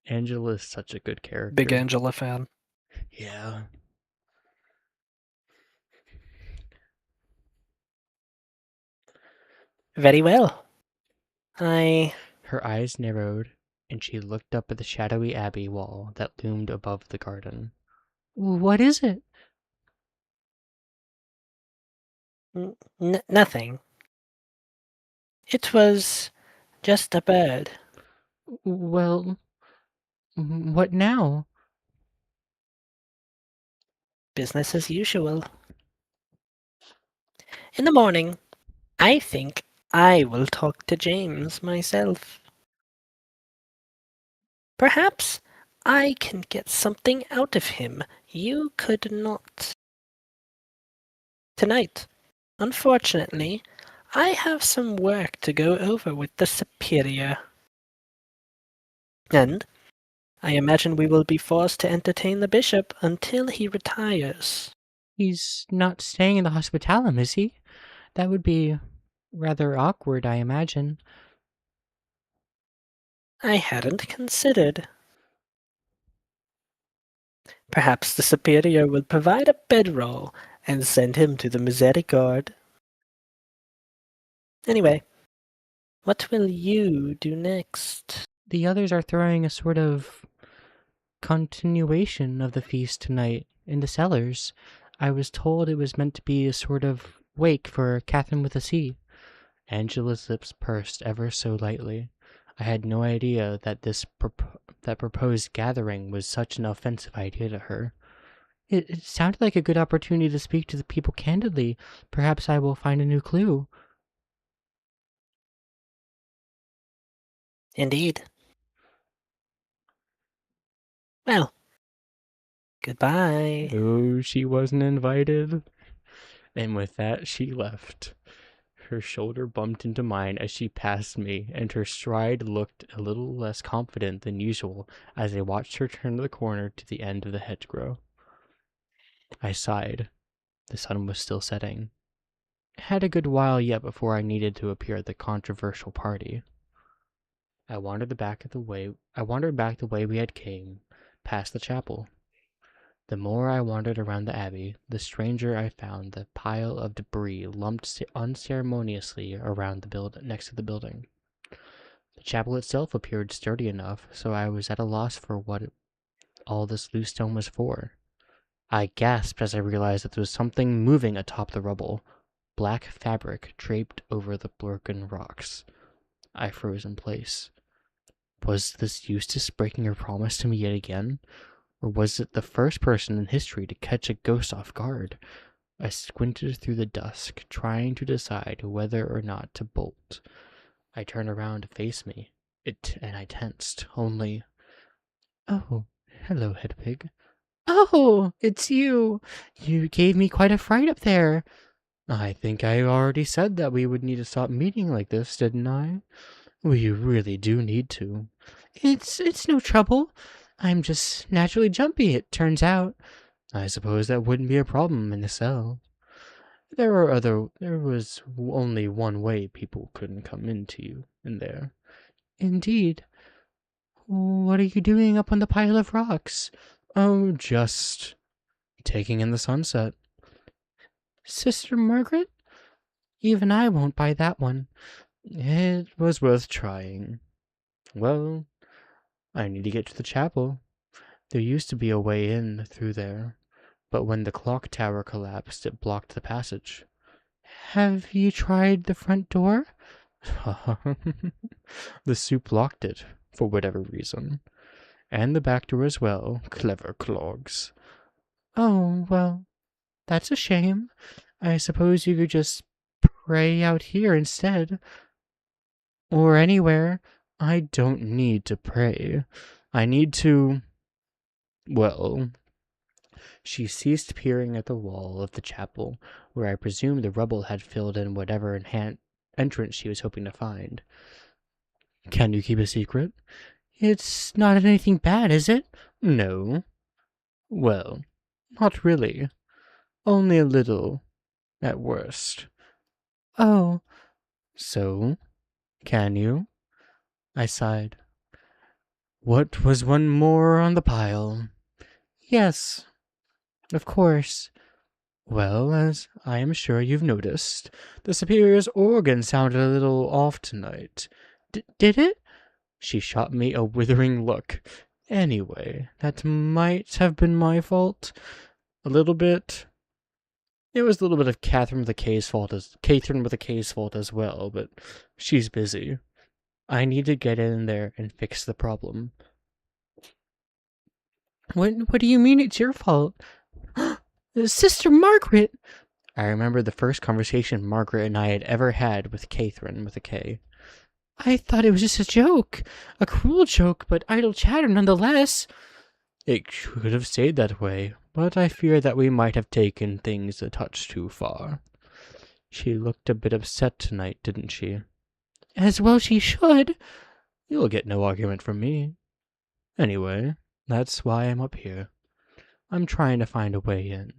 Angela is such a good Big character. Angela fan. Yeah. Very well. I Her eyes narrowed, and she looked up at the shadowy abbey wall that loomed above the garden. What is it? nothing. It was just a bird. Well, what now? Business as usual. In the morning, I think I will talk to James myself. Perhaps I can get something out of him you could not. Tonight, unfortunately, I have some work to go over with the Superior. And I imagine we will be forced to entertain the bishop until he retires. He's not staying in the hospitalum, is he? That would be rather awkward, I imagine. I hadn't considered. Perhaps the Superior will provide a bedroll and send him to the Misericorde. Anyway, what will you do next? The others are throwing a sort of continuation of the feast tonight in the cellars. I was told it was meant to be a sort of wake for Catherine with a C. Angela's lips pursed ever so lightly. I had no idea that that proposed gathering was such an offensive idea to her. It sounded like a good opportunity to speak to the people candidly. Perhaps I will find a new clue. Indeed. Well, goodbye. Oh, she wasn't invited. And with that, she left. Her shoulder bumped into mine as she passed me, and her stride looked a little less confident than usual as I watched her turn the corner to the end of the hedgerow. I sighed. The sun was still setting. I had a good while yet before I needed to appear at the controversial party. I wandered back the way we had came, past the chapel. The more I wandered around the abbey, the stranger I found the pile of debris lumped unceremoniously around next to the building. The chapel itself appeared sturdy enough, so I was at a loss for what all this loose stone was for. I gasped as I realized that there was something moving atop the rubble, black fabric draped over the broken rocks. I froze in place. Was this Eustace breaking her promise to me yet again? Or was it the first person in history to catch a ghost off guard? I squinted through the dusk, trying to decide whether or not to bolt. I turned around to face me, and I tensed, only... Oh, hello, Hedwig. Oh, it's you! You gave me quite a fright up there. I think I already said that we would need to stop meeting like this, didn't I? We really do need to. It's no trouble. I'm just naturally jumpy, it turns out. I suppose that wouldn't be a problem in a cell. There was only one way people couldn't come into you in there. Indeed. What are you doing up on the pile of rocks? Oh, just taking in the sunset. Sister Margaret? Even I won't buy that one. It was worth trying. Well, I need to get to the chapel. There used to be a way in through there, but when the clock tower collapsed, it blocked the passage. Have you tried the front door? The soup locked it, for whatever reason. And the back door as well. Clever clogs. Oh, well, that's a shame. I suppose you could just pray out here instead. Or anywhere. I don't need to pray. I need to... Well... She ceased peering at the wall of the chapel, where I presumed the rubble had filled in whatever entrance she was hoping to find. Can you keep a secret? It's not anything bad, is it? No. Well, not really. Only a little, at worst. Oh. So, can you? I sighed. What was one more on the pile? Yes, of course. Well, as I am sure you've noticed, the Superior's organ sounded a little off tonight. Did it? She shot me a withering look. Anyway, that might have been my fault. A little bit. It was a little bit of Catherine with a K's fault as well, but she's busy. I need to get in there and fix the problem. What do you mean it's your fault? Sister Margaret! I remember the first conversation Margaret and I had ever had with Catherine with a K. I thought it was just a joke. A cruel joke, but idle chatter nonetheless. It should have stayed that way, but I fear that we might have taken things a touch too far. She looked a bit upset tonight, didn't she? As well she should. You'll get no argument from me. Anyway, that's why I'm up here. I'm trying to find a way in.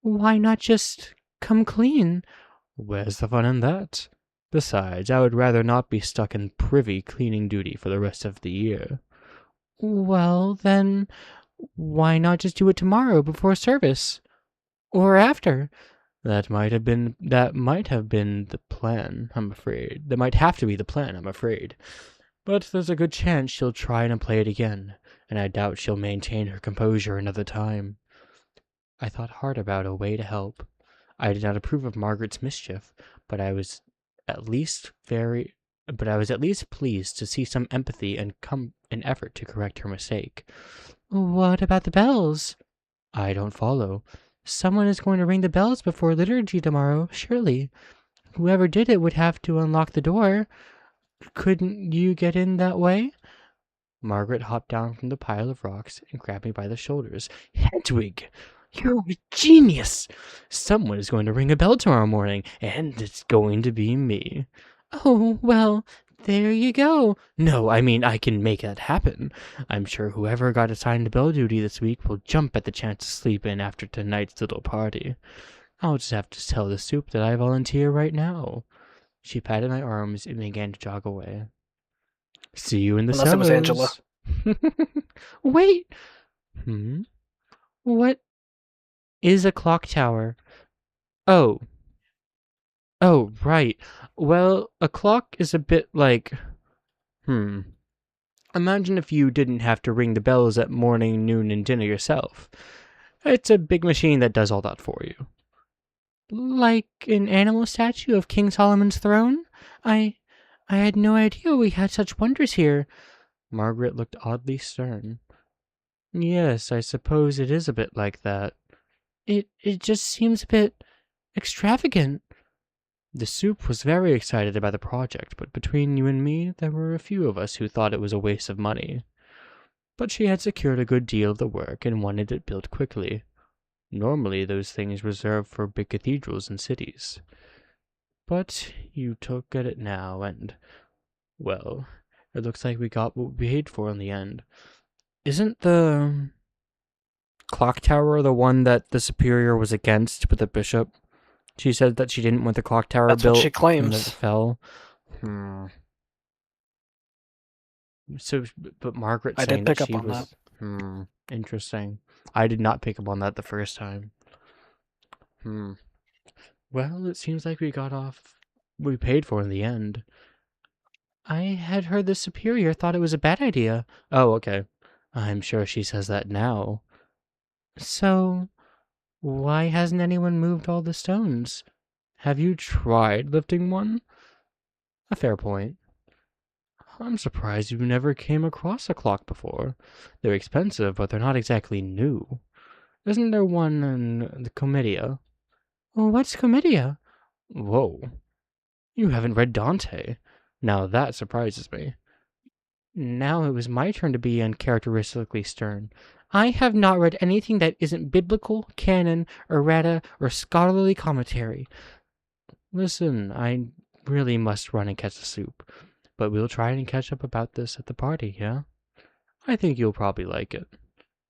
Why not just come clean? Where's the fun in that? Besides, I would rather not be stuck in privy cleaning duty for the rest of the year. Well, then, why not just do it tomorrow before service? Or after? That might have been the plan, I'm afraid. That might have to be the plan, I'm afraid. But there's a good chance she'll try and play it again, and I doubt she'll maintain her composure another time. I thought hard about a way to help. I did not approve of Margaret's mischief, but I was at least very but I was at least pleased to see some empathy and an effort to correct her mistake. What about the bells? I don't follow. Someone is going to ring the bells before liturgy tomorrow, surely. Whoever did it would have to unlock the door. Couldn't you get in that way? Margaret hopped down from the pile of rocks and grabbed me by the shoulders. Hedwig, you're a genius! Someone is going to ring a bell tomorrow morning, and it's going to be me. Oh, well, there you go. No, I mean, I can make that happen. I'm sure whoever got assigned bell duty this week will jump at the chance to sleep in after tonight's little party. I'll just have to tell the soup that I volunteer right now. She patted my arms and began to jog away. See you in the Unless it was Angela. cellars. Wait. What is a clock tower? Oh. Oh, right. Well, a clock is a bit like... Imagine if you didn't have to ring the bells at morning, noon, and dinner yourself. It's a big machine that does all that for you. Like an animal statue of King Solomon's throne? I had no idea we had such wonders here. Margaret looked oddly stern. Yes, I suppose it is a bit like that. It just seems a bit extravagant. The soup was very excited about the project, but between you and me, there were a few of us who thought it was a waste of money. But she had secured a good deal of the work and wanted it built quickly. Normally, those things reserved for big cathedrals and cities. But you took at it now, and, well, it looks like we got what we paid for in the end. Isn't the clock tower the one that the superior was against with the bishop? She said that she didn't want the clock tower That's built what she claims. and that it fell. So, but Margaret I saying did pick that up she on was... that. Interesting. I did not pick up on that the first time. Well, it seems like we got off what we paid for in the end. I had heard the superior thought it was a bad idea. Oh, okay. I'm sure she says that now. So, why hasn't anyone moved all the stones? Have you tried lifting one? A fair point. I'm surprised you never came across a clock before. They're expensive, but they're not exactly new. Isn't there one in the Comedia? Well, what's Comedia? Whoa. You haven't read Dante. Now that surprises me. Now it was my turn to be uncharacteristically stern. I have not read anything that isn't biblical, canon, errata, or scholarly commentary. Listen, I really must run and catch the soup, but we'll try and catch up about this at the party, yeah? I think you'll probably like it.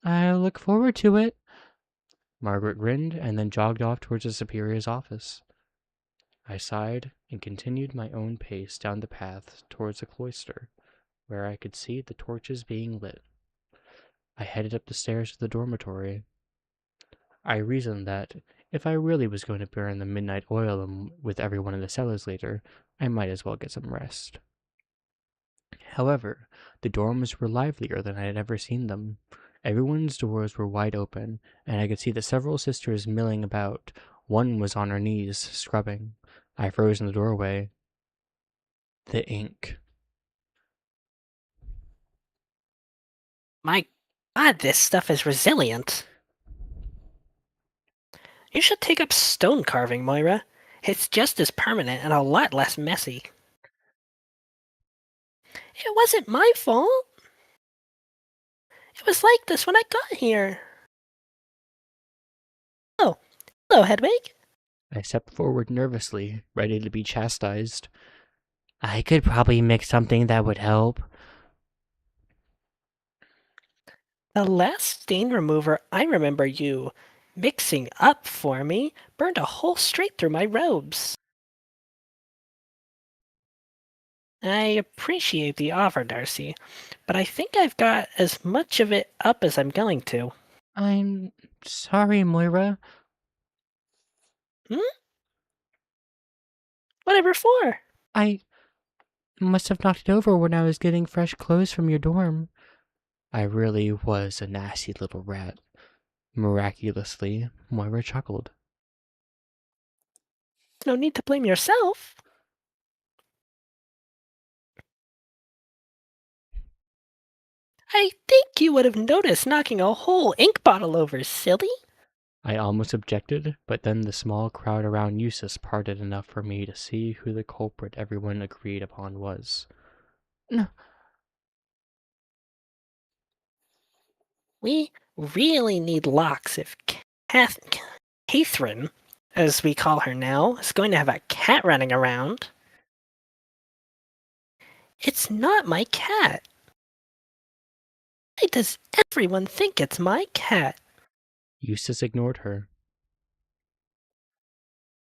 I look forward to it. Margaret grinned and then jogged off towards the superior's office. I sighed and continued my own pace down the path towards the cloister, where I could see the torches being lit. I headed up the stairs to the dormitory. I reasoned that if I really was going to burn the midnight oil with everyone in the cellars later, I might as well get some rest. However, the dorms were livelier than I had ever seen them. Everyone's doors were wide open, and I could see the several sisters milling about. One was on her knees, scrubbing. I froze in the doorway. The ink. My God, this stuff is resilient. You should take up stone carving, Moira. It's just as permanent and a lot less messy. It wasn't my fault. It was like this when I got here. Oh, hello, Hedwig. I stepped forward nervously, ready to be chastised. I could probably mix something that would help. The last stain remover I remember you mixing up for me burned a hole straight through my robes. I appreciate the offer, Darcy, but I think I've got as much of it up as I'm going to. I'm sorry, Moira. Hmm? Whatever for? I must have knocked it over when I was getting fresh clothes from your dorm. I really was a nasty little rat. Miraculously, Moira chuckled. No need to blame yourself. I think you would have noticed knocking a whole ink bottle over, silly. I almost objected, but then the small crowd around Eustace parted enough for me to see who the culprit everyone agreed upon was. No, We really need locks if Catherine, as we call her now, is going to have a cat running around. It's not my cat. Why does everyone think it's my cat? Eustace ignored her.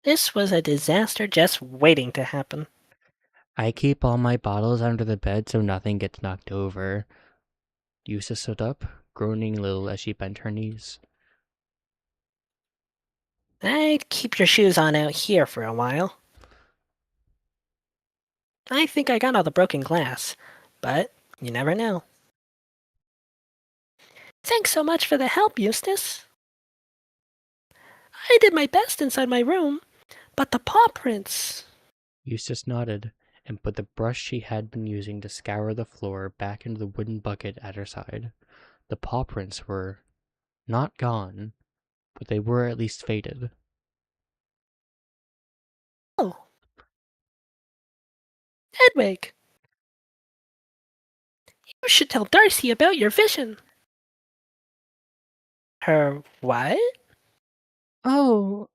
This was a disaster just waiting to happen. I keep all my bottles under the bed so nothing gets knocked over. Eustace stood up, groaning a little as she bent her knees. I'd keep your shoes on out here for a while. I think I got all the broken glass, but you never know. Thanks so much for the help, Eustace. I did my best inside my room, but the paw prints. Eustace nodded and put the brush she had been using to scour the floor back into the wooden bucket at her side. The paw prints were not gone, but they were at least faded. Oh, Hedwig. You should tell Darcy about your vision. Her what? Oh,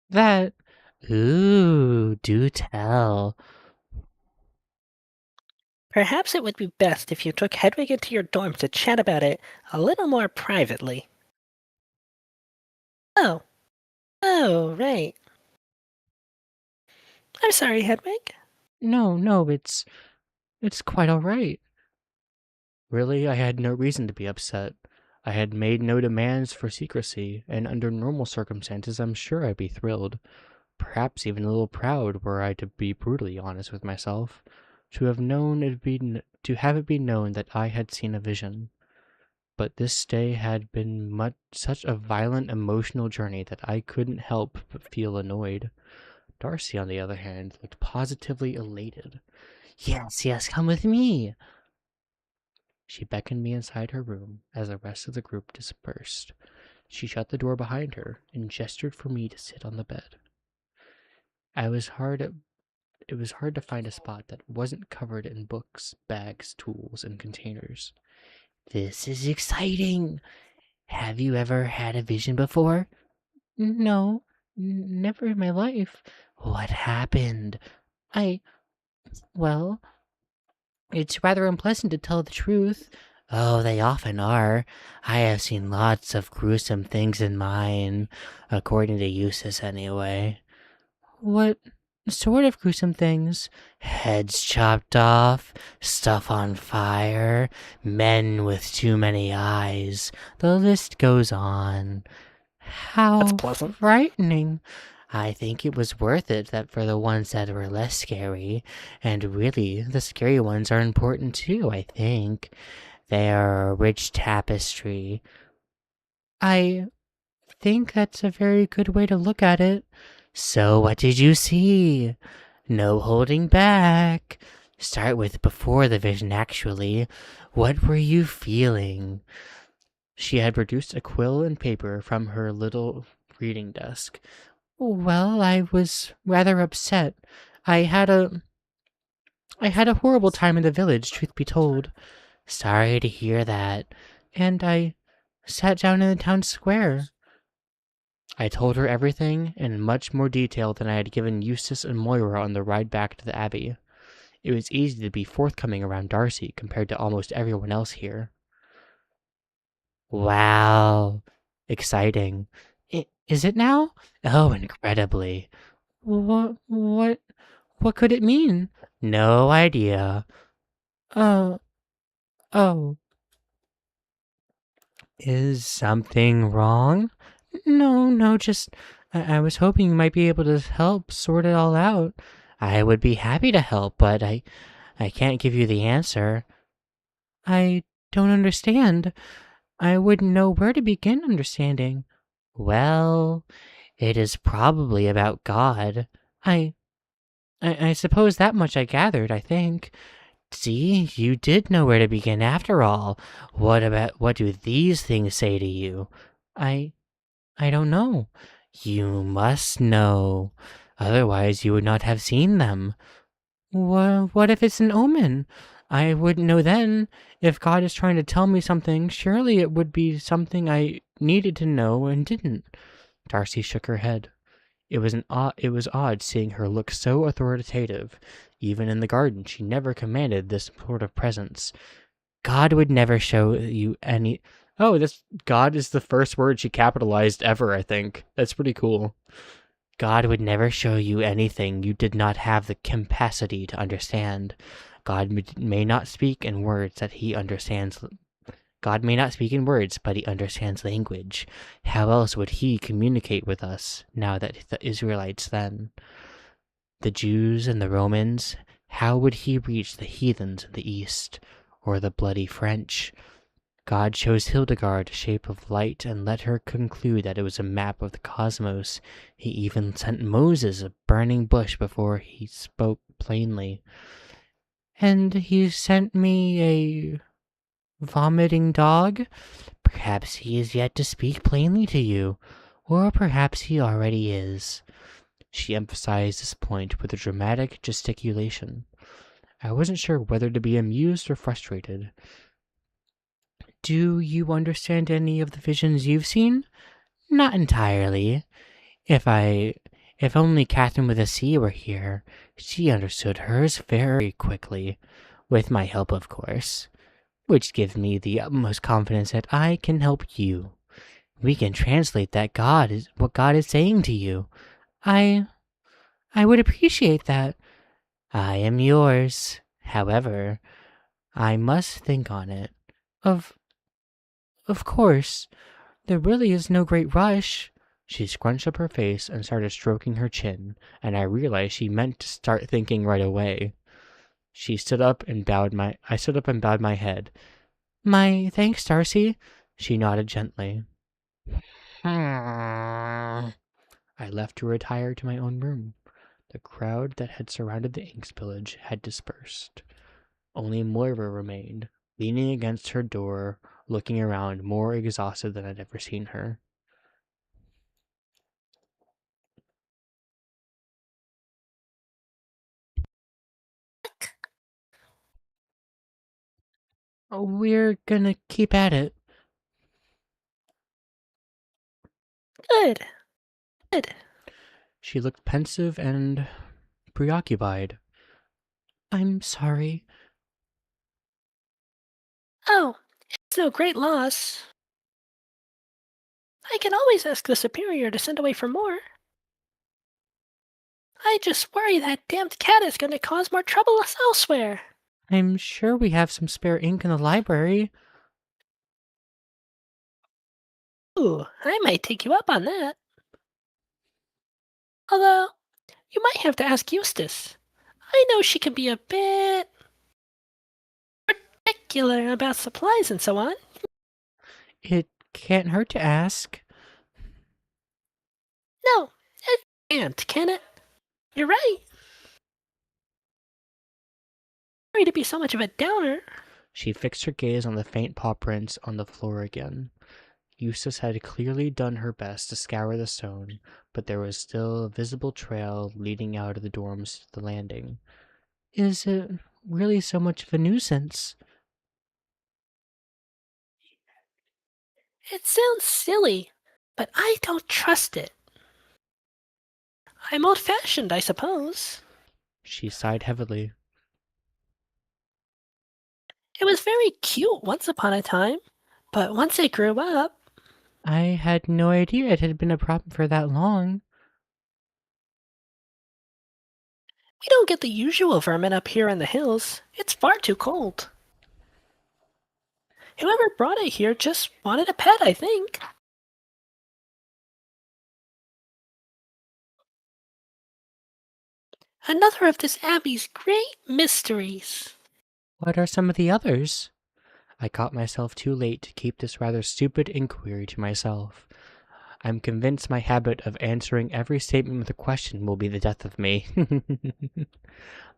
that. Ooh, do tell. Perhaps it would be best if you took Hedwig into your dorm to chat about it a little more privately. Oh. Oh, right. I'm sorry, Hedwig. No, it's quite all right. Really, I had no reason to be upset. I had made no demands for secrecy, and under normal circumstances, I'm sure I'd be thrilled, perhaps even a little proud, were I to be brutally honest with myself, to have it be known that I had seen a vision. But this day had been such a violent emotional journey that I couldn't help but feel annoyed. Darcy, on the other hand, looked positively elated. Yes, come with me. She beckoned me inside her room as the rest of the group dispersed. She shut the door behind her and gestured for me to sit on the bed. I was hard at It was hard to find a spot that wasn't covered in books, bags, tools, and containers. This is exciting. Have you ever had a vision before? No, never in my life. What happened? I, well, it's rather unpleasant to tell the truth. Oh, they often are. I have seen lots of gruesome things in mine, according to Eustace anyway. What sort of gruesome things? Heads chopped off, stuff on fire, men with too many eyes. The list goes on. That's How pleasant. frightening. I think it was worth it that for the ones that were less scary. And really, the scary ones are important too, I think. They are a rich tapestry. I think that's a very good way to look at it. So, what did you see? No holding back. Start with before the vision, actually. What were you feeling? She had produced a quill and paper from her little reading desk. Well, I was rather upset. I had a I had a horrible time in the village, truth be told. Sorry to hear that. and I sat down in the town square. I told her everything in much more detail than I had given Eustace and Moira on the ride back to the Abbey. It was easy to be forthcoming around Darcy compared to almost everyone else here. Wow. Exciting. Is it now? Oh, incredibly. What could it mean? No idea. Uh, oh. Is something wrong? No, just I was hoping you might be able to help sort it all out. I would be happy to help, but I can't give you the answer. I don't understand. I wouldn't know where to begin understanding. Well, it is probably about God. I I suppose that much I gathered, I think. See, you did know where to begin after all. What do these things say to you? I I don't know. You must know. Otherwise you would not have seen them. What if it's an omen? I wouldn't know then. If God is trying to tell me something, surely it would be something I needed to know and didn't. Darcy shook her head. It was odd seeing her look so authoritative. Even in the garden, she never commanded this sort of presence. God would never show you any. Oh, this God is the first word she capitalized ever, I think. That's pretty cool. God would never show you anything you did not have the capacity to understand. May not speak in words that he understands. God may not speak in words, but he understands language. How else would he communicate with us now that the Israelites then? The Jews and the Romans, how would he reach the heathens in the east? Or the bloody French? God chose Hildegard a shape of light and let her conclude that it was a map of the cosmos. He even sent Moses a burning bush before he spoke plainly. And he sent me a vomiting dog? Perhaps he is yet to speak plainly to you, or perhaps he already is. She emphasized this point with a dramatic gesticulation. I wasn't sure whether to be amused or frustrated. Do you understand any of the visions you've seen? Not entirely. If only Catherine with a C were here, she understood hers very quickly, with my help, of course, which gives me the utmost confidence that I can help you. We can translate what God is saying to you. I I would appreciate that. I am yours. However, I must think on it. Of of course, there really is no great rush. She scrunched up her face and started stroking her chin, and I realized she meant to start thinking right away. I stood up and bowed my head. My thanks, Darcy. She nodded gently. I left to retire to my own room. The crowd that had surrounded the ink spillage had dispersed. Only Moira remained, leaning against her door, looking around more exhausted than I'd ever seen her. Oh, we're gonna keep at it. Good. Good. She looked pensive and preoccupied. I'm sorry. Oh, it's no great loss. I can always ask the superior to send away for more. I just worry that damned cat is going to cause more trouble elsewhere. I'm sure we have some spare ink in the library. Ooh, I might take you up on that. Although, you might have to ask Eustace. I know she can be a bit particular about supplies and so on. It can't hurt to ask. No, it can't, can it? You're right. Sorry to be so much of a downer. She fixed her gaze on the faint paw prints on the floor again. Eustace had clearly done her best to scour the stone, but there was still a visible trail leading out of the dorms to the landing. Is it really so much of a nuisance? It sounds silly, but I don't trust it. I'm old-fashioned, I suppose. She sighed heavily. It was very cute once upon a time, but once I grew up, I had no idea it had been a problem for that long. we don't get the usual vermin up here in the hills. It's far too cold. Whoever brought it here just wanted a pet, I think. Another of this abbey's great mysteries. What are some of the others? I caught myself too late to keep this rather stupid inquiry to myself. I'm convinced my habit of answering every statement with a question will be the death of me.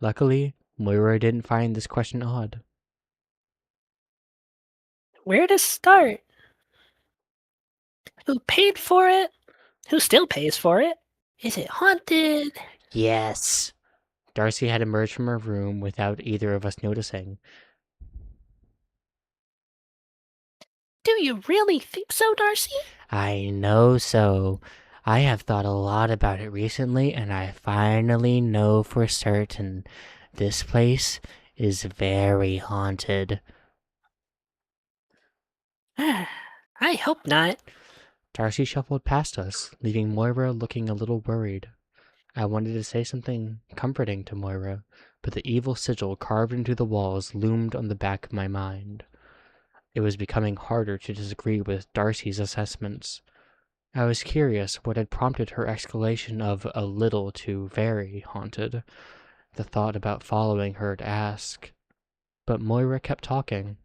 Luckily, Moira didn't find this question odd. Where to start? Who paid for it? Who still pays for it? Is it haunted? Yes! Darcy had emerged from her room without either of us noticing. Do you really think so, Darcy? I know so. I have thought a lot about it recently, and I finally know for certain this place is very haunted. I hope not. Darcy shuffled past us, leaving Moira looking a little worried. I wanted to say something comforting to Moira, but the evil sigil carved into the walls loomed on the back of my mind. It was becoming harder to disagree with Darcy's assessments. I was curious what had prompted her exclamation of a little to very haunted, the thought about following her to ask. But Moira kept talking.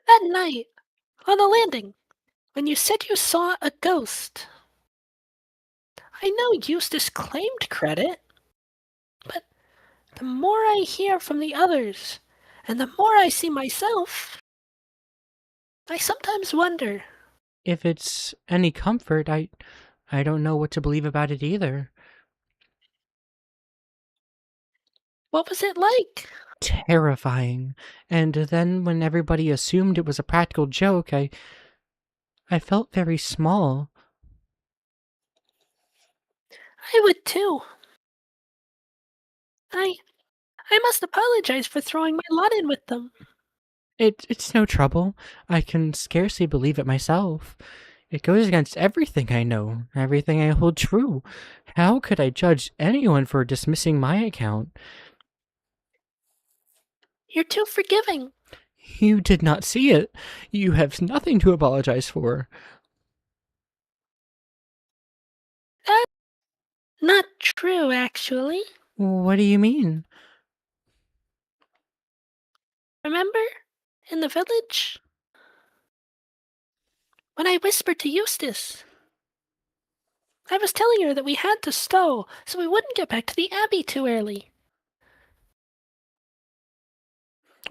That night, on the landing, when you said you saw a ghost. I know Eustace claimed credit, but the more I hear from the others, and the more I see myself, I sometimes wonder, If it's any comfort, I don't know what to believe about it either. what was it like? Terrifying. And then when everybody assumed it was a practical joke, I felt very small. I would too. I I must apologize for throwing my lot in with them. It's no trouble. I can scarcely believe it myself. It goes against everything I know, everything I hold true. How could I judge anyone for dismissing my account? You're too forgiving. You did not see it. You have nothing to apologize for. That's not true, actually. What do you mean? Remember? In the village? When I whispered to Eustace. I was telling her that we had to stow so we wouldn't get back to the Abbey too early.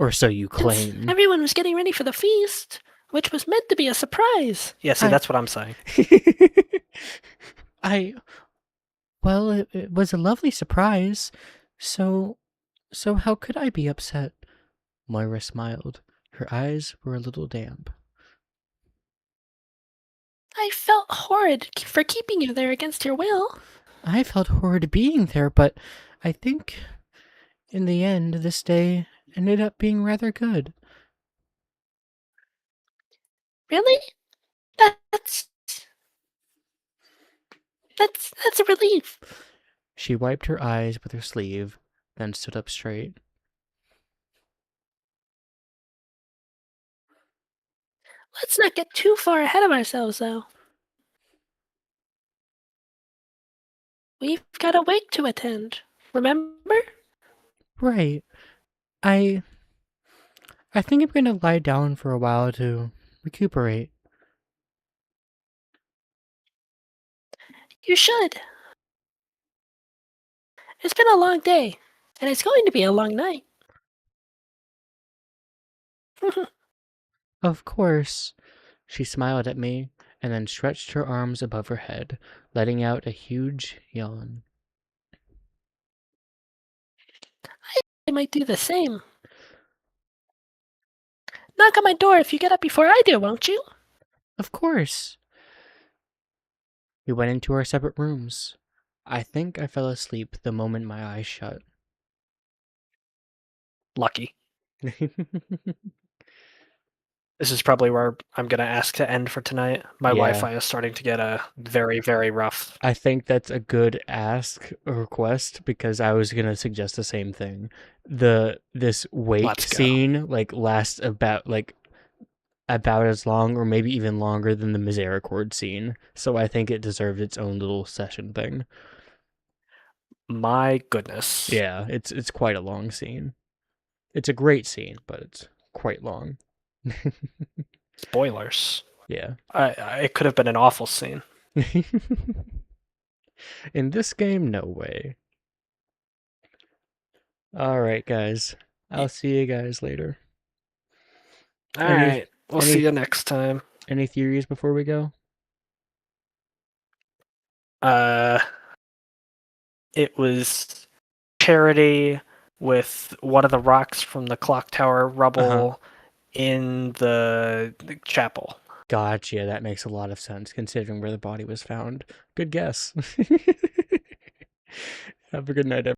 Or so you Since claim. everyone was getting ready for the feast, which was meant to be a surprise. Yeah, see, I. that's what I'm saying. I. Well, it was a lovely surprise. So how could I be upset? Moira smiled. Her eyes were a little damp. I felt horrid for keeping you there against your will. I felt horrid being there, but I think, in the end, this day ended up being rather good. Really? That's that's a relief. She wiped her eyes with her sleeve, then stood up straight. Let's not get too far ahead of ourselves, though. We've got a wake to attend. Remember? Right. I I think I'm gonna lie down for a while to recuperate. You should. It's been a long day, and it's going to be a long night. Of course. She smiled at me and then stretched her arms above her head, letting out a huge yawn. I might do the same. Knock on my door if you get up before I do, won't you? Of course. We went into our separate rooms. I think I fell asleep the moment my eyes shut. Lucky. This is probably where I'm gonna ask to end for tonight. My Yeah, Wi-Fi is starting to get very, very rough. I think that's a good ask or request because I was gonna suggest the same thing. This wake Let's go. scene lasts about as long or maybe even longer than the Misericorde scene. So I think it deserved its own little session thing. My goodness. Yeah, it's quite a long scene. It's a great scene, but it's quite long. Spoilers. Yeah. It could have been an awful scene. In this game, no way. All right, guys. I'll see you guys later. All Any right. We'll see any you next time. any theories before we go? Uh, it was Charity with one of the rocks from the clock tower Uh-huh. rubble in the chapel. Gotcha. That makes a lot of sense considering where the body was found. Good guess. Have a good night, everyone.